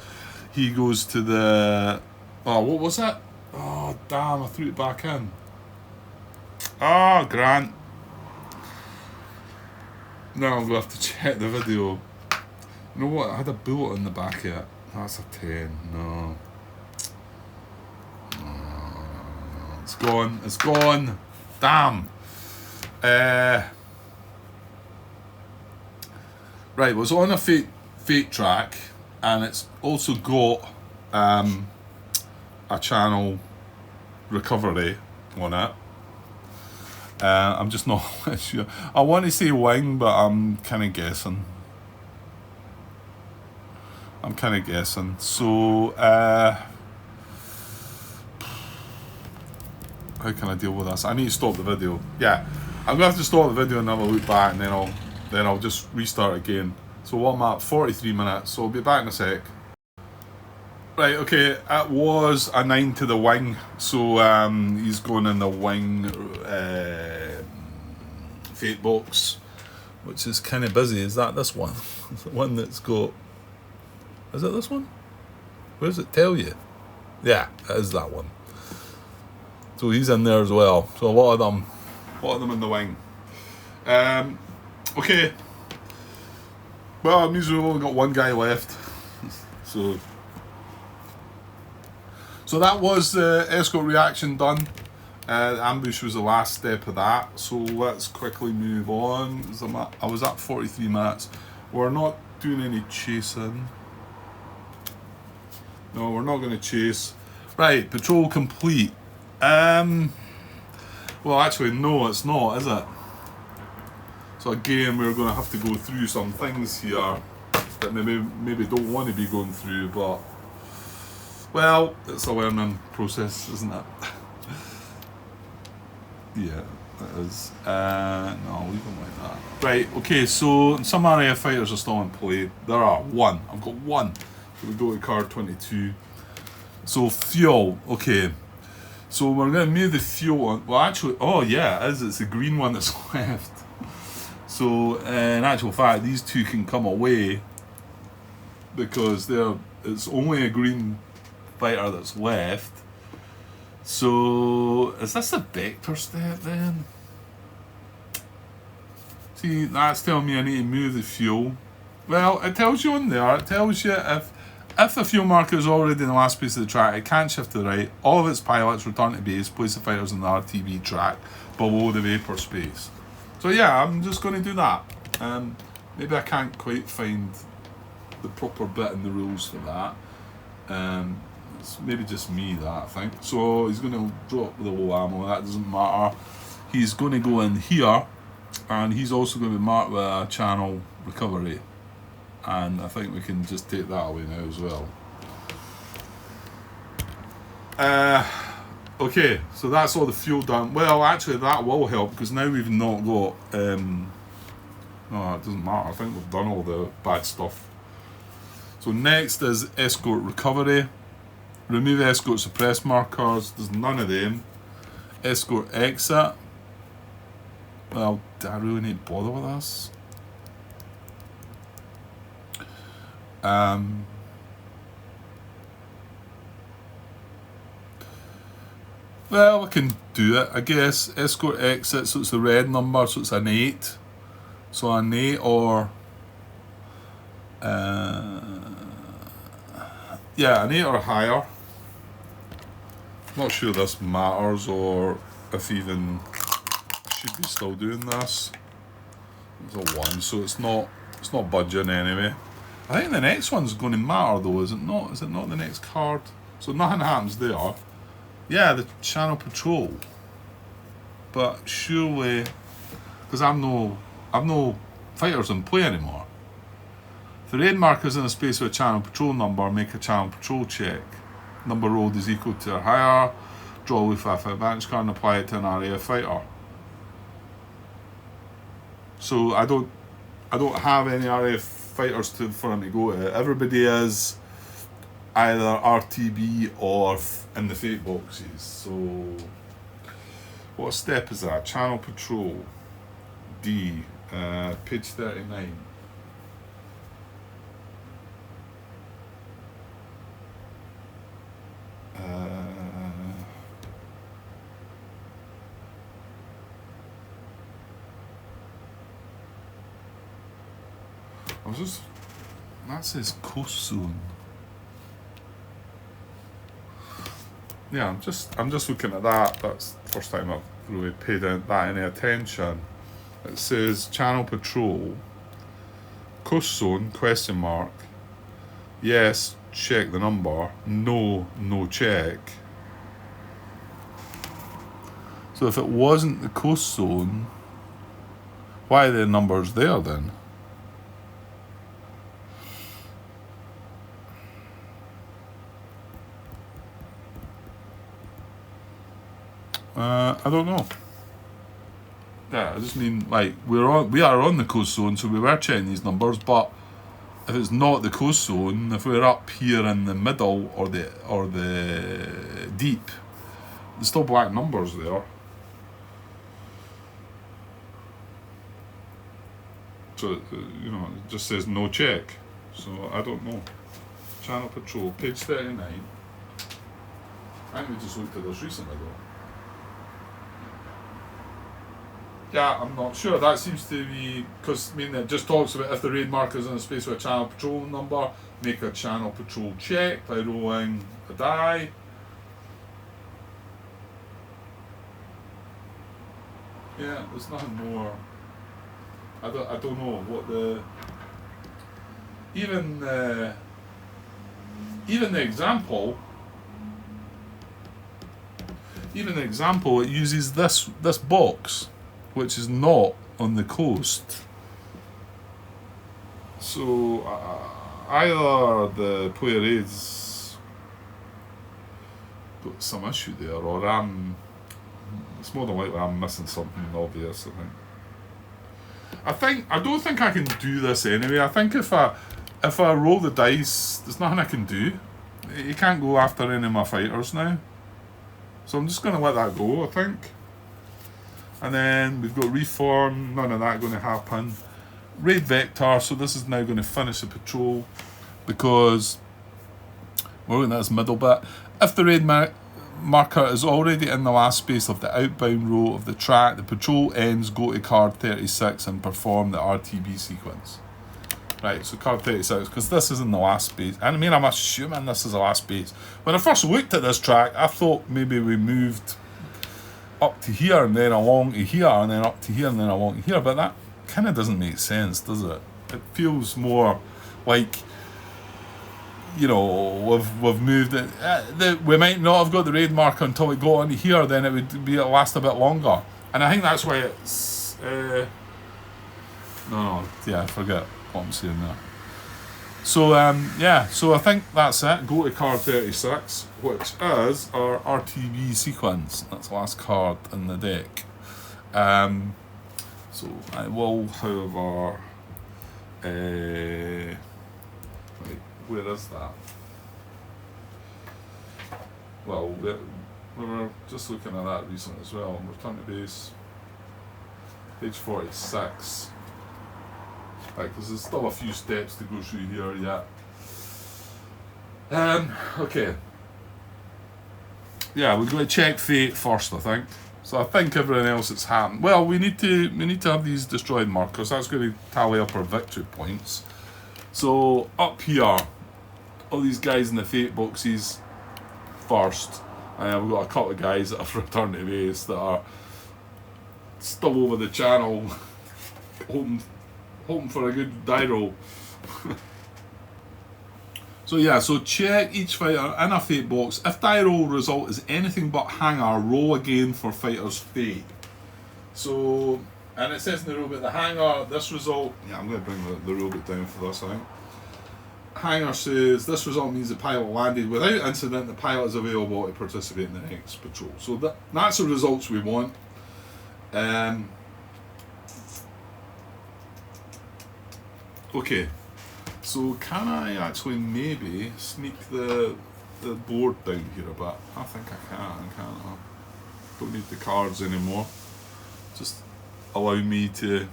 He goes to the... oh, what was it? Oh, damn, I threw it back in. Oh, Grant. Now I'm going to have to check the video. You know what? I had a bullet in the back of it. That's a 10. No. It's gone. It's gone. Damn. Right, it was on a fate track, and it's also got a channel recovery on it. I'm just not sure. I want to say wing, but I'm kind of guessing. So, how can I deal with this? I need to stop the video. Yeah, I'm gonna have to stop the video and have a look back, and then I'll just restart again. So what I'm at 43 minutes. So I'll be back in a sec. Right, okay. It was a 9 to the wing. So he's going in the wing fate box, which is kind of busy. Is that this one? The one that's got... is it this one? Where does it tell you? Yeah, it is that one. So he's in there as well. So a lot of them in the wing. Okay. Well, it means we've only got one guy left. So that was the escort reaction done. Ambush was the last step of that. So let's quickly move on. I was at 43 minutes. We're not doing any chasing. No, we're not going to chase. Right, patrol complete. Well, actually, no, it's not, is it? So again, we're going to have to go through some things here that maybe don't want to be going through, but well, it's a learning process, isn't it? Yeah, it is. No, leave them like that. Right, okay, so some area fighters are still in play. There are one. I've got one. So we go to card 22. So fuel, okay. So we're going to move the fuel on. Well, actually, oh yeah, it is. It's the green one that's left. So in actual fact, these two can come away because they're it's only a green fighter that's left. So is this a vector step then? See, that's telling me I need to move the fuel. Well, it tells you on there, it tells you if the fuel marker is already in the last piece of the track, it can't shift to the right. All of its pilots return to base, place the fighters on the RTB track below the vapor space. So yeah, I'm just going to do that. Maybe I can't quite find the proper bit in the rules for that. It's maybe just me that I think. So he's going to drop the low ammo, that doesn't matter. He's going to go in here, and he's also going to be marked with a channel recovery. And I think we can just take that away now as well. Okay, so that's all the fuel done. Well, actually that will help, because now we've not got oh, it doesn't matter, I think we've done all the bad stuff. So next is escort recovery. Remove escort suppress markers, there's none of them. Escort exit. Well, do I really need to bother with this? Well, I can do it, I guess. Escort exit, so it's the red number, so it's an 8. So an 8 or... yeah, an 8 or higher. Not sure this matters, or if even I should be still doing this. It's a 1, so it's not budging anyway. I think the next one's going to matter though, is it not? Is it not the next card? So nothing happens there. Yeah, the channel patrol. But surely, because I've no fighters in play anymore. If the raid marker's in a space with a channel patrol number, make a channel patrol check. Number rolled is equal to or higher. Draw a Luftwaffe advantage card and apply it to an RAF fighter. So I don't have any RAF fighters for him to go to. Everybody is either RTB or in the fate boxes. So what step is that? Channel patrol D, page 39. That says coast zone. Yeah, I'm just looking at that. That's the first time I've really paid that any attention. It says channel patrol, coast zone, question mark. Yes, check the number. No, no check. So if it wasn't the coast zone, why are the numbers there then? I don't know. Yeah, I just mean, like, we are on the coast zone, so we were checking these numbers, but if it's not the coast zone, if we're up here in the middle or the deep, there's still black numbers there. So it just says no check. So I don't know. Channel patrol, page 39. I think we just looked at this recently though. Yeah, I'm not sure. That seems to be, because it just talks about if the raid marker is in a space with a channel patrol number, make a channel patrol check by rolling a die. Yeah, there's nothing more. I don't know what the even the example. Even the example, it uses this box, which is not on the coast. So either the player is got some issue there, or it's more than likely I'm missing something obvious. I don't think I can do this anyway. I think if I roll the dice, there's nothing I can do. You can't go after any of my fighters now. So I'm just going to let that go, I think. And then we've got reform, none of that going to happen. Raid vector, so this is now going to finish the patrol, because We're looking at this middle bit. If the raid marker is already in the last space of the outbound row of the track, the patrol ends, go to card 36 and perform the RTB sequence. Right, so card 36, because this is in the last space. I mean, I'm assuming this is the last space. When I first looked at this track, I thought maybe we moved up to here and then along to here and then up to here and then along to here, but that kind of doesn't make sense, does it? It feels more like, you know, we've moved it. We might not have got the raid marker until we go onto here, then it would last a bit longer. And I think that's why it's forget what I'm saying there. So so I think that's it. Go to card 36, which is our RTB sequence. That's the last card in the deck. So I will, however, right, where is that? Well, we were just looking at that recently as well. Return to base, page 46. Right, because there's still a few steps to go through here yet. Okay. Yeah, we're going to check fate first, I think. So I think everything else that's happened. Well, we need to have these destroyed markers. That's going to tally up our victory points. So up here, all these guys in the fate boxes first. We've got a couple of guys that have returned to base that are still over the channel, hoping for a good die roll. So yeah, so check each fighter in a fate box. If die roll result is anything but hanger, roll again for fighter's fate. So, and it says in the rulebook, the hanger, this result, yeah, I'm going to bring the rulebook down for this, I think. Hanger says, this result means the pilot landed without incident, the pilot is available to participate in the next patrol. So that's the results we want. Okay, so can I actually maybe sneak the board down here a bit? I think I can't I? Don't need the cards anymore. Just allow me to...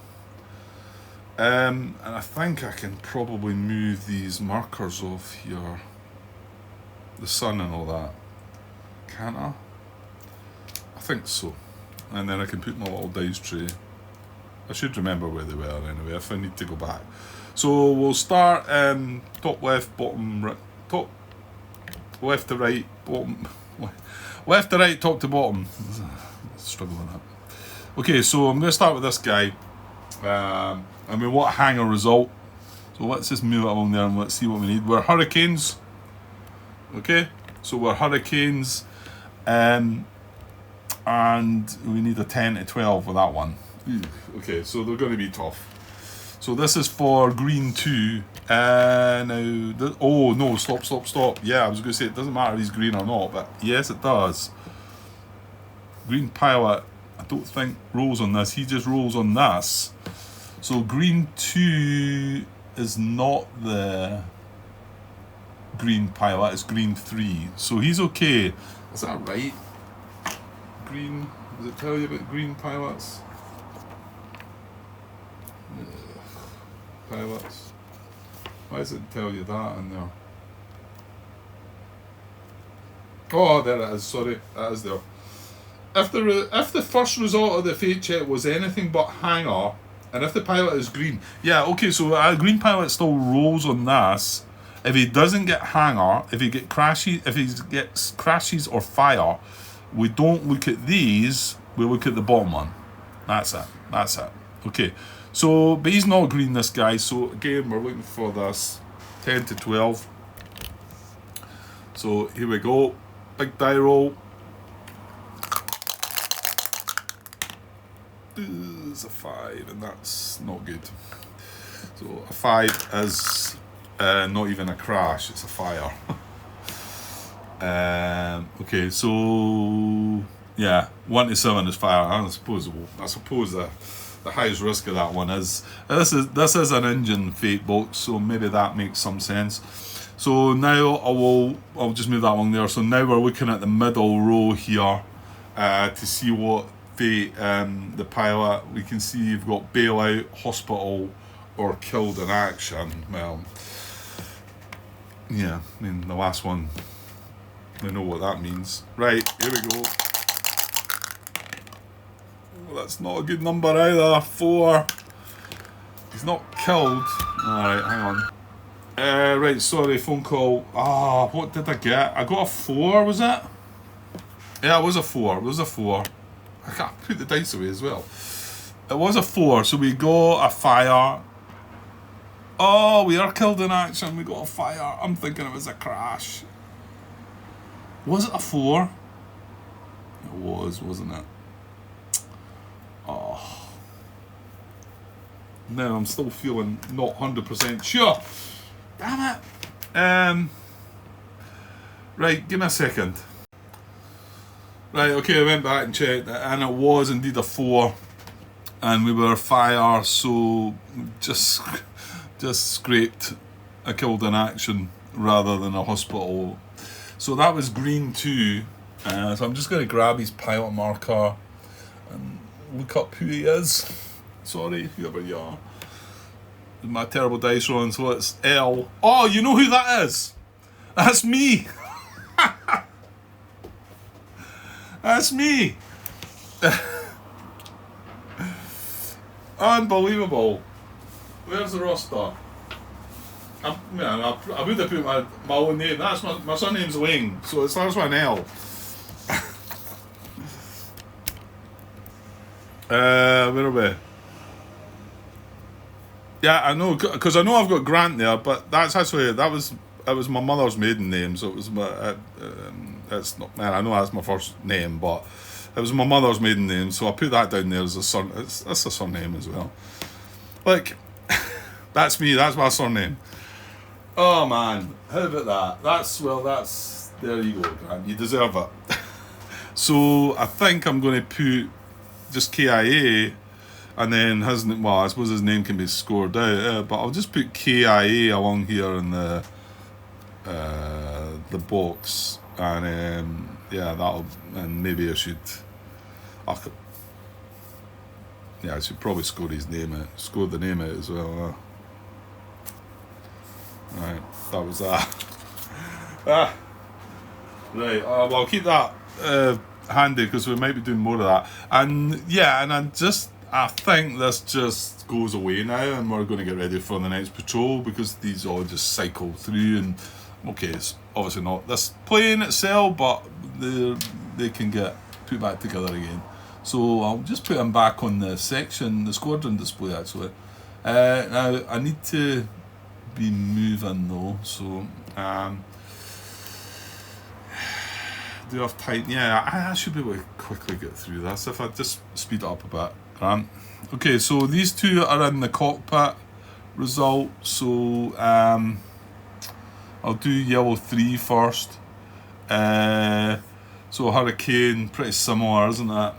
and I think I can probably move these markers off here. The sun and all that. Can't I? I think so. And then I can put my little dice tray. I should remember where they were anyway, if I need to go back. So we'll start top left, bottom right, top left to right, bottom left to right, top to bottom. Struggling with that. Okay, so I'm going to start with this guy. And we want a hanger result. So let's just move it along there and let's see what we need. We're hurricanes. Okay, so we're hurricanes. And we need a 10 to 12 for that one. Okay, so they're going to be tough. So this is for green 2. Oh no, stop. Yeah, I was going to say it doesn't matter if he's green or not, but yes it does. Green pilot, I don't think rolls on this, he just rolls on this. So green 2 is not the green pilot, it's green 3. So he's okay. Is that right? Green, does it tell you about green pilots? Pilots. Why does it tell you that in there? Oh, there it is, sorry, that is there. If the first result of the fate check was anything but hanger, and if the pilot is green, yeah, okay, so a green pilot still rolls on this. If he doesn't get hanger, if he gets crashes or fire, we don't look at these, we look at the bottom one. That's it. Okay, so, but he's not green, this guy, so again, we're looking for this 10 to 12. So, here we go. Big die roll. It's a 5, and that's not good. So, a 5 is not even a crash, it's a fire. Okay, so yeah, 1 to 7 is fire. I suppose the highest risk of that one is this is an engine fate box, so maybe that makes some sense. So now I'll just move that along there. So now we're looking at the middle row here to see what fate the pilot. We can see you've got bailout, hospital, or killed in action. Well, Yeah, I mean, the last one, we know what that means. Right, here we go. Well, that's not a good number either. 4. He's not killed. Alright, hang on. Right, sorry, phone call. What did I get? I got a 4, was it? Yeah, it was a 4. It was a 4. I can't put the dice away as well. It was a 4, so we got a fire. Oh, we are killed in action. We got a fire. I'm thinking it was a crash. Was it a 4? It was, wasn't it? Oh. Now I'm still feeling not 100% sure. Damn it. Right, give me a second. Right, okay, I went back and checked, and it was indeed a 4, and we were fire, so just scraped a killed in action rather than a hospital. So that was green 2. So I'm just going to grab his pilot marker and look up who he is. Sorry, whoever you are. My terrible dice rolling, so it's L. Oh, you know who that is? That's me. That's me. Unbelievable. Where's the roster? I would have put my own name. That's my surname's Wing, so it starts with an L. Where are we? Yeah, I know, because I know I've got Grant there, but that's actually it was my mother's maiden name, so it was my. It's not. Man, I know that's my first name, but it was my mother's maiden name, so I put that down there as a son. That's a surname as well. Like, that's me. That's my surname. Oh man, how about that? That's there you go, Grant. You deserve it. So I think I'm going to put just KIA, and then his name. Well, I suppose his name can be scored out, but I'll just put KIA along here in the box, and yeah, and maybe I should probably score his name out, score the name out as well. Right, that was that. Right, well, I'll keep that handy because we might be doing more of that. And yeah, and I think this just goes away now, and we're going to get ready for the next patrol because these all just cycle through. And okay, it's obviously not this plane itself, but they can get put back together again. So I'll just put them back on the squadron display actually. Now I need to be moving though, so do you have time? Yeah, I should be able to quickly get through this if I just speed it up a bit. Grant. Okay, so these two are in the cockpit result, so I'll do yellow 3 first. So Hurricane, pretty similar, isn't it?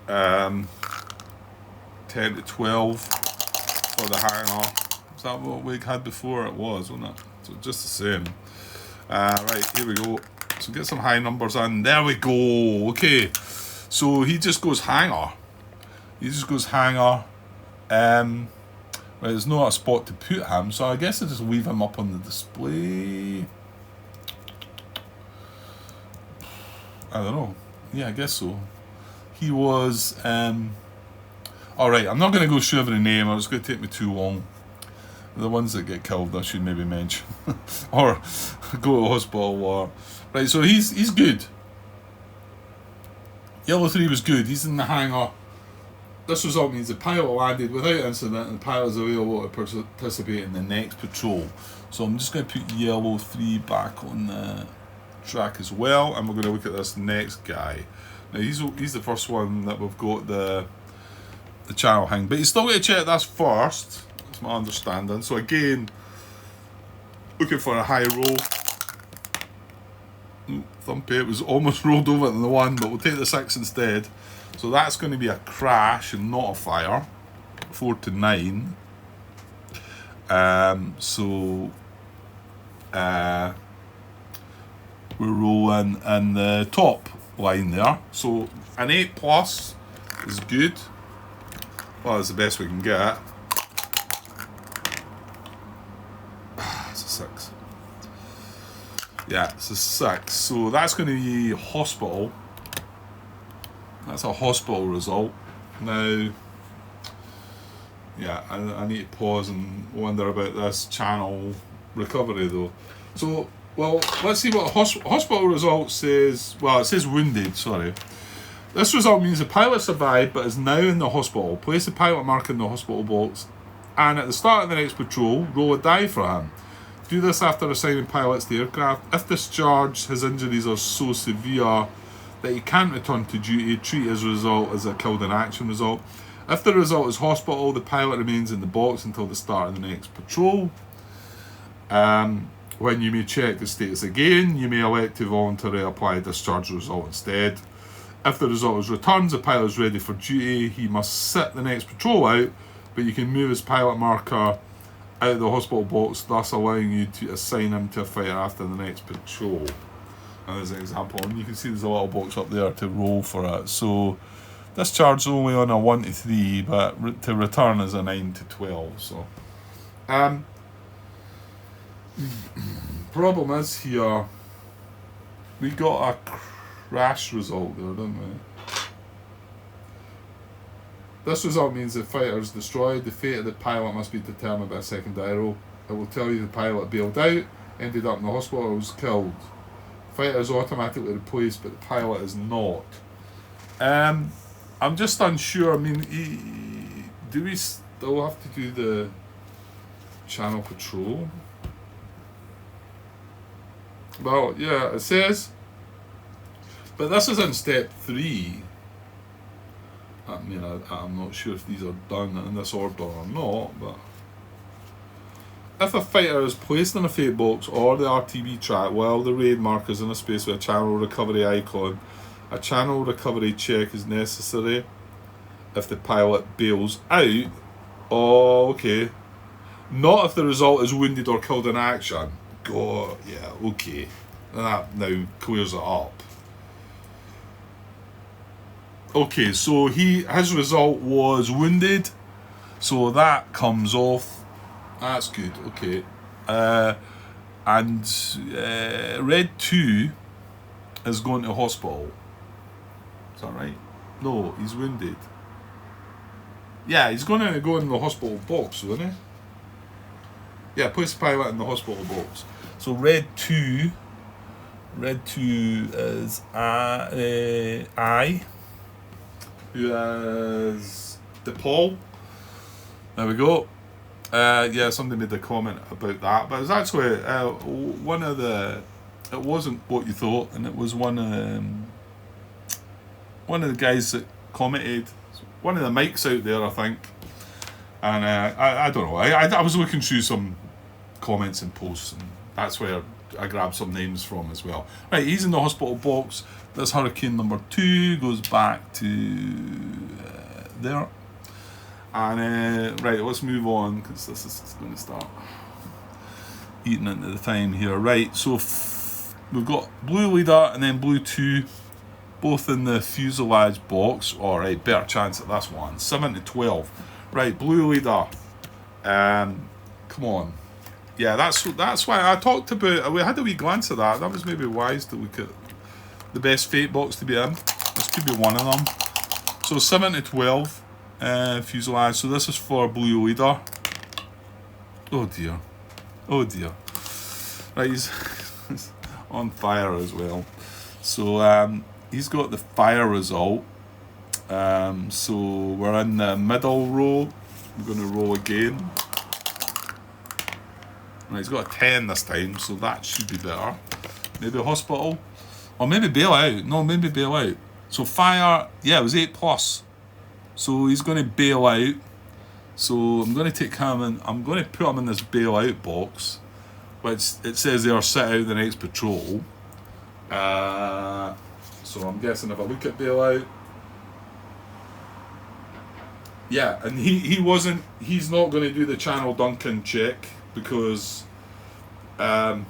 10 to 12 for the hangar. Is that what we had before? It was, wasn't it? So just the same. Right, here we go. So get some high numbers in. There we go. Okay. So he just goes hangar. Right, there's not a spot to put him, so I guess I just leave him up on the display. I don't know. Yeah, I guess so. He was alright, I'm not going to go through every name, it's going to take me too long. The ones that get killed I should maybe mention. Or go to hospital or... Right, so he's good. Yellow 3 was good, he's in the hangar. This result means the pilot landed without incident and the pilot is available to participate in the next patrol. So I'm just going to put yellow 3 back on the track as well, and we're going to look at this next guy. Now he's the first one that we've got the channel hang, but you still got to check this first. That's my understanding. So again, looking for a high roll. Thumpy, it was almost rolled over than the 1, but we'll take the 6 instead. So that's going to be a crash and not a fire. 4 to 9. So we're rolling in the top line there. So an 8 plus is good. Well, it's the best we can get. Yeah, it's a 6. So that's going to be hospital. That's a hospital result. Now, yeah, I need to pause and wonder about this channel recovery though. So, well, let's see what hospital result says. Well, it says wounded, sorry. This result means the pilot survived but is now in the hospital. Place the pilot marker in the hospital box and at the start of the next patrol, roll a die for him. Do this after assigning pilots the aircraft. If discharged, his injuries are so severe that he can't return to duty, treat his result as a killed in action result. If the result is hospital, the pilot remains in the box until the start of the next patrol. When you may check the status again, you may elect to voluntarily apply a discharge result instead. If the result is returned, the pilot is ready for duty. He must sit the next patrol out, but you can move his pilot marker out of the hospital box, thus allowing you to assign him to a fighter after the next patrol. And there's an example, and you can see there's a little box up there to roll for it. So discharge only on a 1 to 3, but to return is a 9 to 12. So problem is here, we got a crash result there, didn't we? This result means the fighter is destroyed. The fate of the pilot must be determined by a second die roll. It will tell you the pilot bailed out, ended up in the hospital, or was killed. The fighter is automatically replaced, but the pilot is not. I'm just unsure. I mean, do we still have to do the channel patrol? Well, yeah, it says, but this is in step 3. I mean, I'm not sure if these are done in this order or not, but if a fighter is placed in a fate box or the RTB track while the raid marker is in a space with a channel recovery icon, a channel recovery check is necessary. If the pilot bails out, oh, okay. Not if the result is wounded or killed in action. God, yeah, okay. That now clears it up. Okay, so his result was wounded, so that comes off. That's good. Okay, and Red 2 is going to hospital. Is that right? No, he's wounded. Yeah, he's going to go in the hospital box, isn't he? Yeah, place the pilot in the hospital box. So Red 2 is I. Who is DePaul. There we go. Yeah, somebody made a comment about that, but it was actually one of the. It wasn't what you thought, and it was one of the guys that commented. One of the mics out there, I think. And I don't know. I was looking through some comments and posts, and that's where I grabbed some names from as well. Right, he's in the hospital box. This hurricane number 2 goes back to there. And right, let's move on because this is going to start eating into the time here. Right, so we've got blue leader and then blue 2, both in the fuselage box. All right, better chance at this one. 7 to 12. Right, blue leader. Come on. Yeah, that's why I talked about. We had a wee glance at that. That was maybe wise to look at the best fate box to be in. This could be one of them. So 7 to 12 fuselage. So this is for blue leader. Oh dear. Oh dear. Right, he's on fire as well. So he's got the fire result. So we're in the middle row. I'm going to roll again. Right, he's got a 10 this time, so that should be better. Maybe hospital. Or maybe bail out. No, maybe bail out. So fire, yeah, it was 8+. So he's going to bail out. So I'm going to take him and I'm going to put him in this bail out box. Which it says they are set out the next patrol. So I'm guessing if I look at bail out. Yeah, and he's not going to do the channel Duncan check because I'm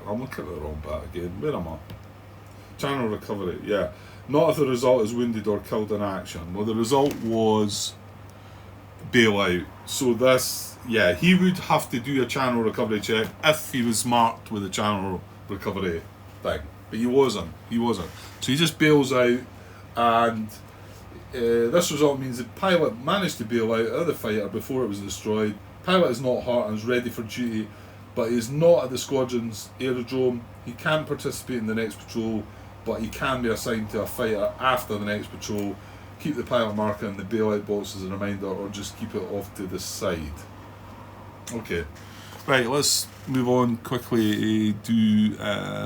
looking at the wrong bit again. Where am I? Channel recovery, yeah. Not if the result is wounded or killed in action. Well, the result was bailout. So this, yeah, he would have to do a channel recovery check if he was marked with a channel recovery thing. But he wasn't. So he just bails out, and this result means the pilot managed to bail out of the fighter before it was destroyed. Pilot is not hurt and is ready for duty, but he is not at the squadron's aerodrome. He can't participate in the next patrol, but he can be assigned to a fighter after the next patrol. Keep the pilot marker in the bailout box as a reminder, or just keep it off to the side. Okay, right, let's move on quickly to do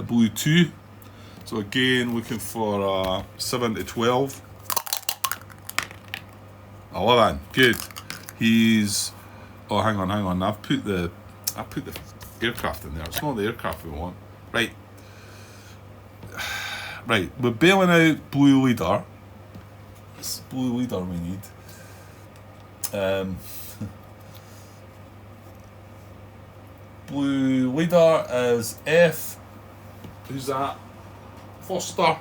Blue 2. So again, looking for 7 to 12. 11, good. He's, oh hang on, I've put the aircraft in there. It's not the aircraft we want. Right, we're bailing out Blue Leader. It's Blue Leader we need. Blue Leader is F. Who's that? Foster.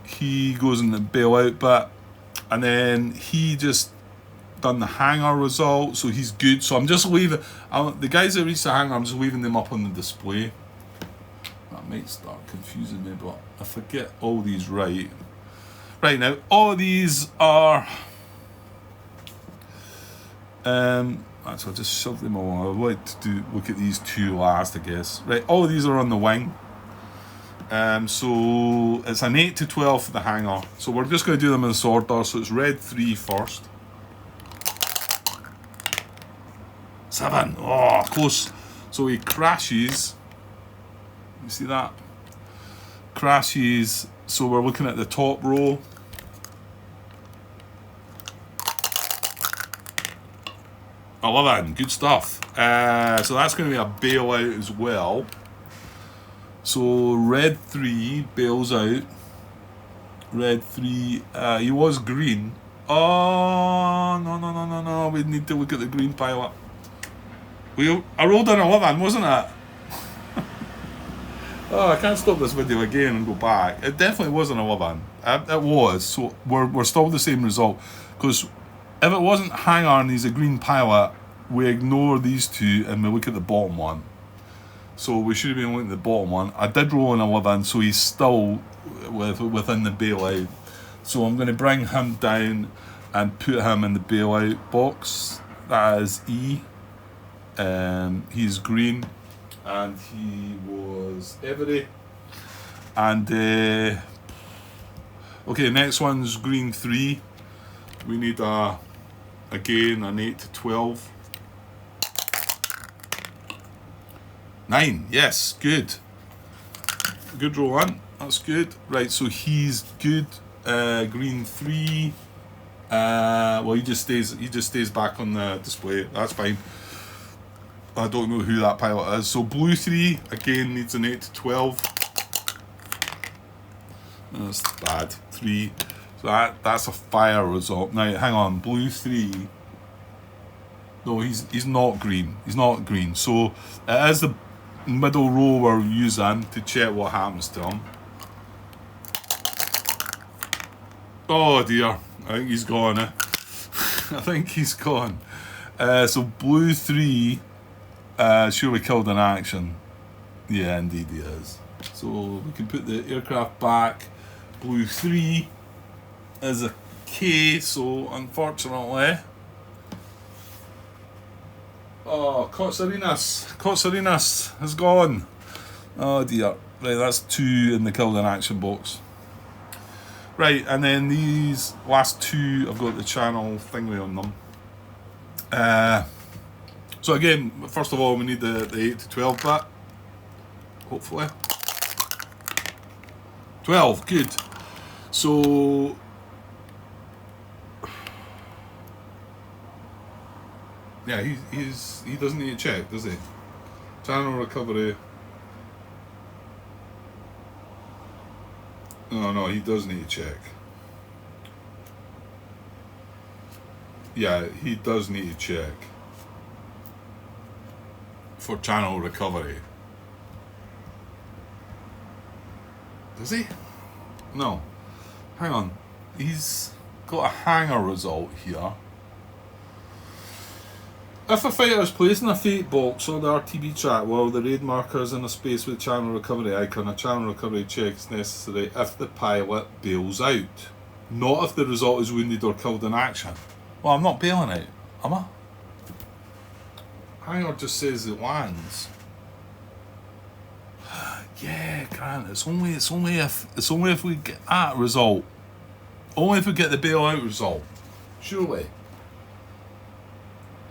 He goes in the bailout bit, and then he just done the hangar result, so he's good. So I'm just leaving the guys that reach the hangar, I'm just leaving them up on the display. That might start confusing me, but I forget all these right now. All these are actually I'll just shove them all. I would like to look at these two last, I guess. Right, all of these are on the wing. So it's an 8 to 12 for the hangar. So we're just going to do them in this order. So it's red 3 first. 7. Oh, close. So he crashes. You see that? Crashes. So we're looking at the top row. I love that. Good stuff. So that's going to be a bailout as well. So red 3 bails out. Red 3. He was green. Oh no. We need to look at the green pilot. I rolled an 11, wasn't it? Oh, I can't stop this video again and go back. It definitely was an 11. It was. So we're still the same result. Because if it wasn't hangar and he's a green pilot, we ignore these two and we look at the bottom one. So we should have been looking at the bottom one. I did roll an 11, so he's still within the bailout. So I'm going to bring him down and put him in the bailout box. That is E. He's green, and he was Every. And okay, next one's green 3. We need again an 8 to 12. 9, yes, good. Good roll 1, that's good. Right, so he's good. Green 3. Well, he just stays back on the display. That's fine. I don't know who that pilot is. So blue 3 again needs an 8 to 12. That's bad. 3. So that's a fire result. Now hang on, blue 3. No, he's not green. He's not green. So it is the middle row we're using to check what happens to him. Oh dear, I think he's gone. I think he's gone. So blue 3 surely killed in action. Yeah, indeed he is. So we can put the aircraft back. Blue 3 is a K, so unfortunately. Oh, Kotsarinas has gone. Oh dear. Right, that's 2 in the killed in action box. Right, and then these last 2, I've got the channel thingy on them. So again, first of all, we need the 8 to 12 bit. Hopefully. 12, good. So yeah, he doesn't need a check, does he? Channel recovery. No, he does need a check. Yeah, he does need a check for channel recovery. Does he? No. Hang on. He's got a hanger result here. If a fighter is placed in a fate box or the RTB track while the raid marker is in a space with channel recovery icon, a channel recovery check is necessary if the pilot bails out. Not if the result is wounded or killed in action. Well, I'm not bailing out, am I? Hanger just says it lands. Yeah, Grant. It's only if we get that result. Only if we get the bailout result. Surely.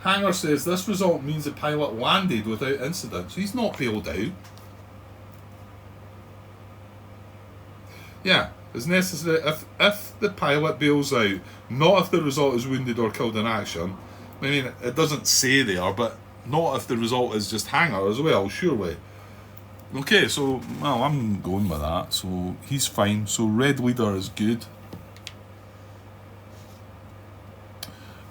Hanger says this result means the pilot landed without incident, so he's not bailed out. Yeah, it's necessary if the pilot bails out, not if the result is wounded or killed in action. I mean, it doesn't say there, but not if the result is just hanger as well, surely. Okay, so, well, I'm going with that, so he's fine. So red leader is good.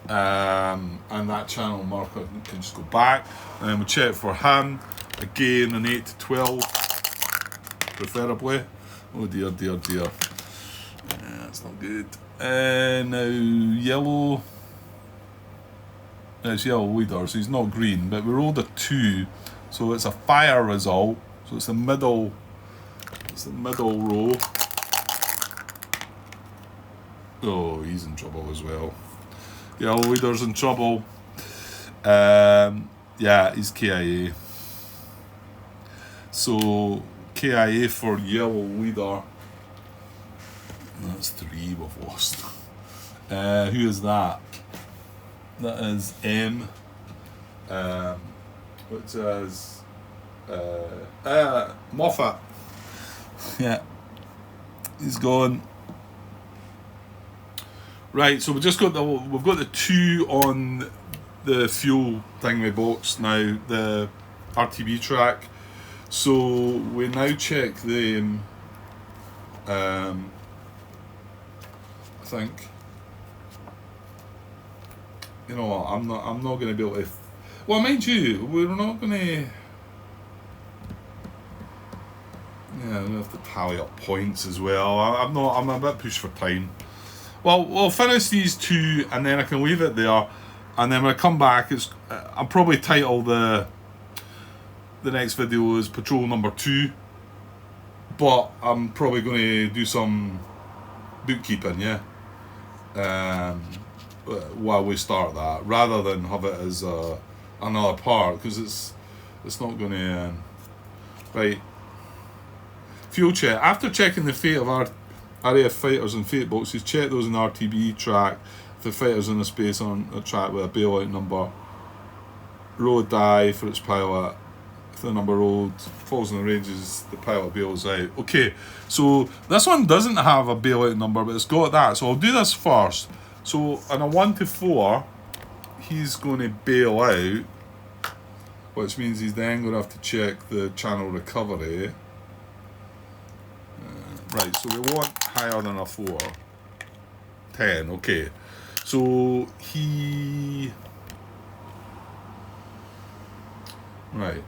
And that channel marker can just go back, and then we check for him again, an 8 to 12 preferably. Oh dear, dear, dear. That's not good. Now yellow. It's yellow leader, so he's not green, but we rolled a 2, so it's a fire result, so it's the middle row. Oh, he's in trouble as well. Yellow leader's in trouble. Yeah, he's KIA. So KIA for yellow leader. That's 3 we've lost. Who is that? That is M. Which is Moffat. Yeah, he's gone. Right, so we've got the 2 on the fuel thingy box now, the RTB track. So we now check the I think, you know what, I'm not going to be able to. Well, mind you, we're not going to. Yeah, we have to tally up points as well. I'm a bit pushed for time. Well, we'll finish these 2, and then I can leave it there. And then when I come back, I'll probably title the next video as Patrol Number 2. But I'm probably going to do some bookkeeping, yeah. While we start that, rather than have it as another part, because it's not going to. Right. Fuel check. After checking the fate of our RAF fighters and fate boxes, check those in the RTB track. If the fighter's in a space on a track with a bailout number, roll a die for its pilot. If the number rolled falls in the ranges, the pilot bails out. Okay, so this one doesn't have a bailout number, but it's got that. So I'll do this first. So on a 1 to 4, he's going to bail out, which means he's then going to have to check the channel recovery. Right, so we want higher than a 4. 10, okay. So he. Right.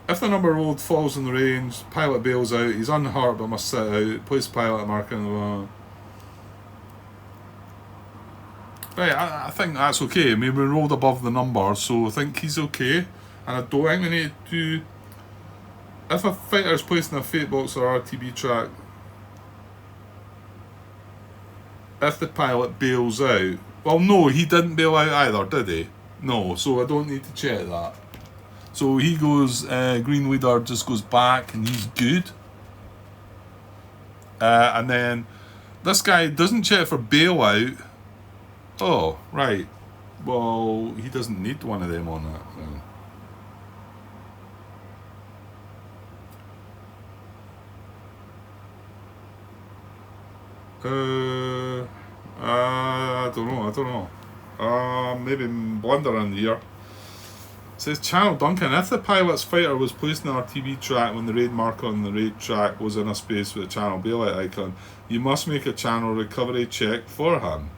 If the number rolled falls in the range, pilot bails out, he's unhurt but must sit out, place pilot marker in the. Right, I think that's okay. I mean, we rolled above the number, so I think he's okay. And I don't think we need to. If a fighter is placed in a fate box or RTB track, if the pilot bails out, well, no, he didn't bail out either, did he? No, so I don't need to check that. So he goes, green leader just goes back and he's good. And then this guy doesn't check for bailout. Oh, right. Well, he doesn't need one of them on that. I don't know. Maybe blundering here. It says Channel Duncan, if the pilot's fighter was placed in the RTB track when the raid marker on the raid track was in a space with a channel bailout icon, you must make a channel recovery check for him.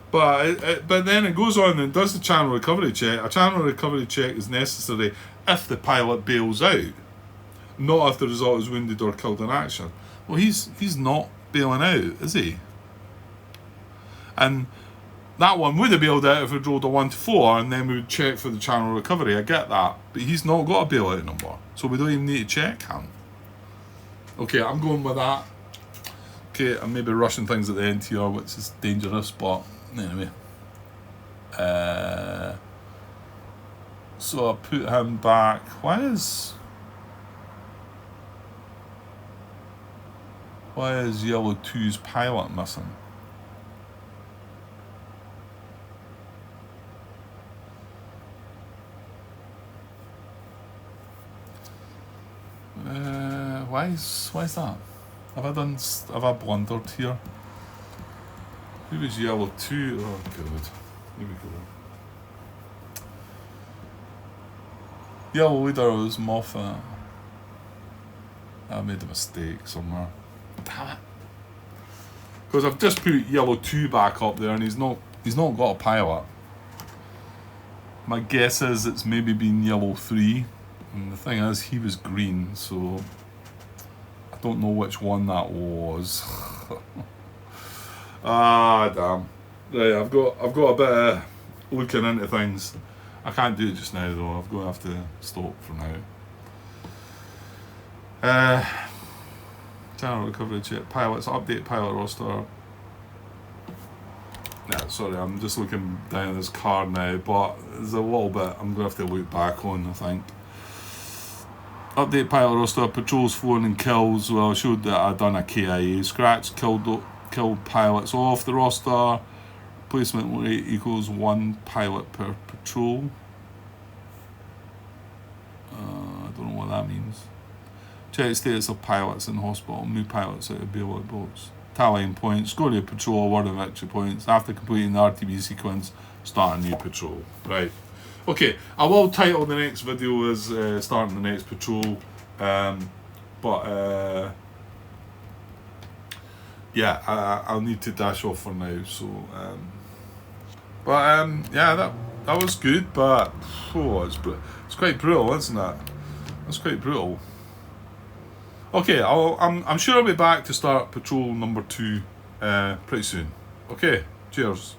But then it goes on and does the channel recovery check. A channel recovery check is necessary if the pilot bails out, not if the result is wounded or killed in action. Well, he's not bailing out, is he? And that one would have bailed out if it rolled a 1 to 4, and then we would check for the channel recovery. I get that, but he's not got a bailout number, so we don't even need to check him. Okay, I'm going with that. Okay, I'm maybe rushing things at the end here, which is dangerous, but anyway. So I put him back. Why is Yellow 2's pilot missing? Why is that? Have I blundered here? Who was Yellow 2? Oh god. Here we go. Yellow leader was Moffat. I made a mistake somewhere. Damn it. Because I've just put Yellow 2 back up there and he's not got a pilot. My guess is it's maybe been Yellow 3. And the thing is, he was green, so I don't know which one that was. Ah, damn. Right, I've got a bit of looking into things. I can't do it just now though. I'm going to have to stop for now. Channel recovery check. Pilots, update pilot roster. Yeah, sorry, I'm just looking down at this card now, but there's a little bit I'm going to have to look back on, I think. Update pilot roster, patrols, flown and kills. Well, I showed that I'd done a KIA. Scratch, killed pilots off the roster. Replacement rate equals 1 pilot per patrol. I don't know what that means. Check status of pilots in hospital. Move pilots out of bailout boats. Tallying points. Score your patrol. Award of victory points. After completing the RTB sequence, start a new patrol. Right. Okay, I will title the next video as starting the next patrol, yeah, I'll need to dash off for now. So, yeah, that was good, but it's quite brutal, isn't it? It's quite brutal. Okay, I'm sure I'll be back to start patrol number 2 pretty soon. Okay, cheers.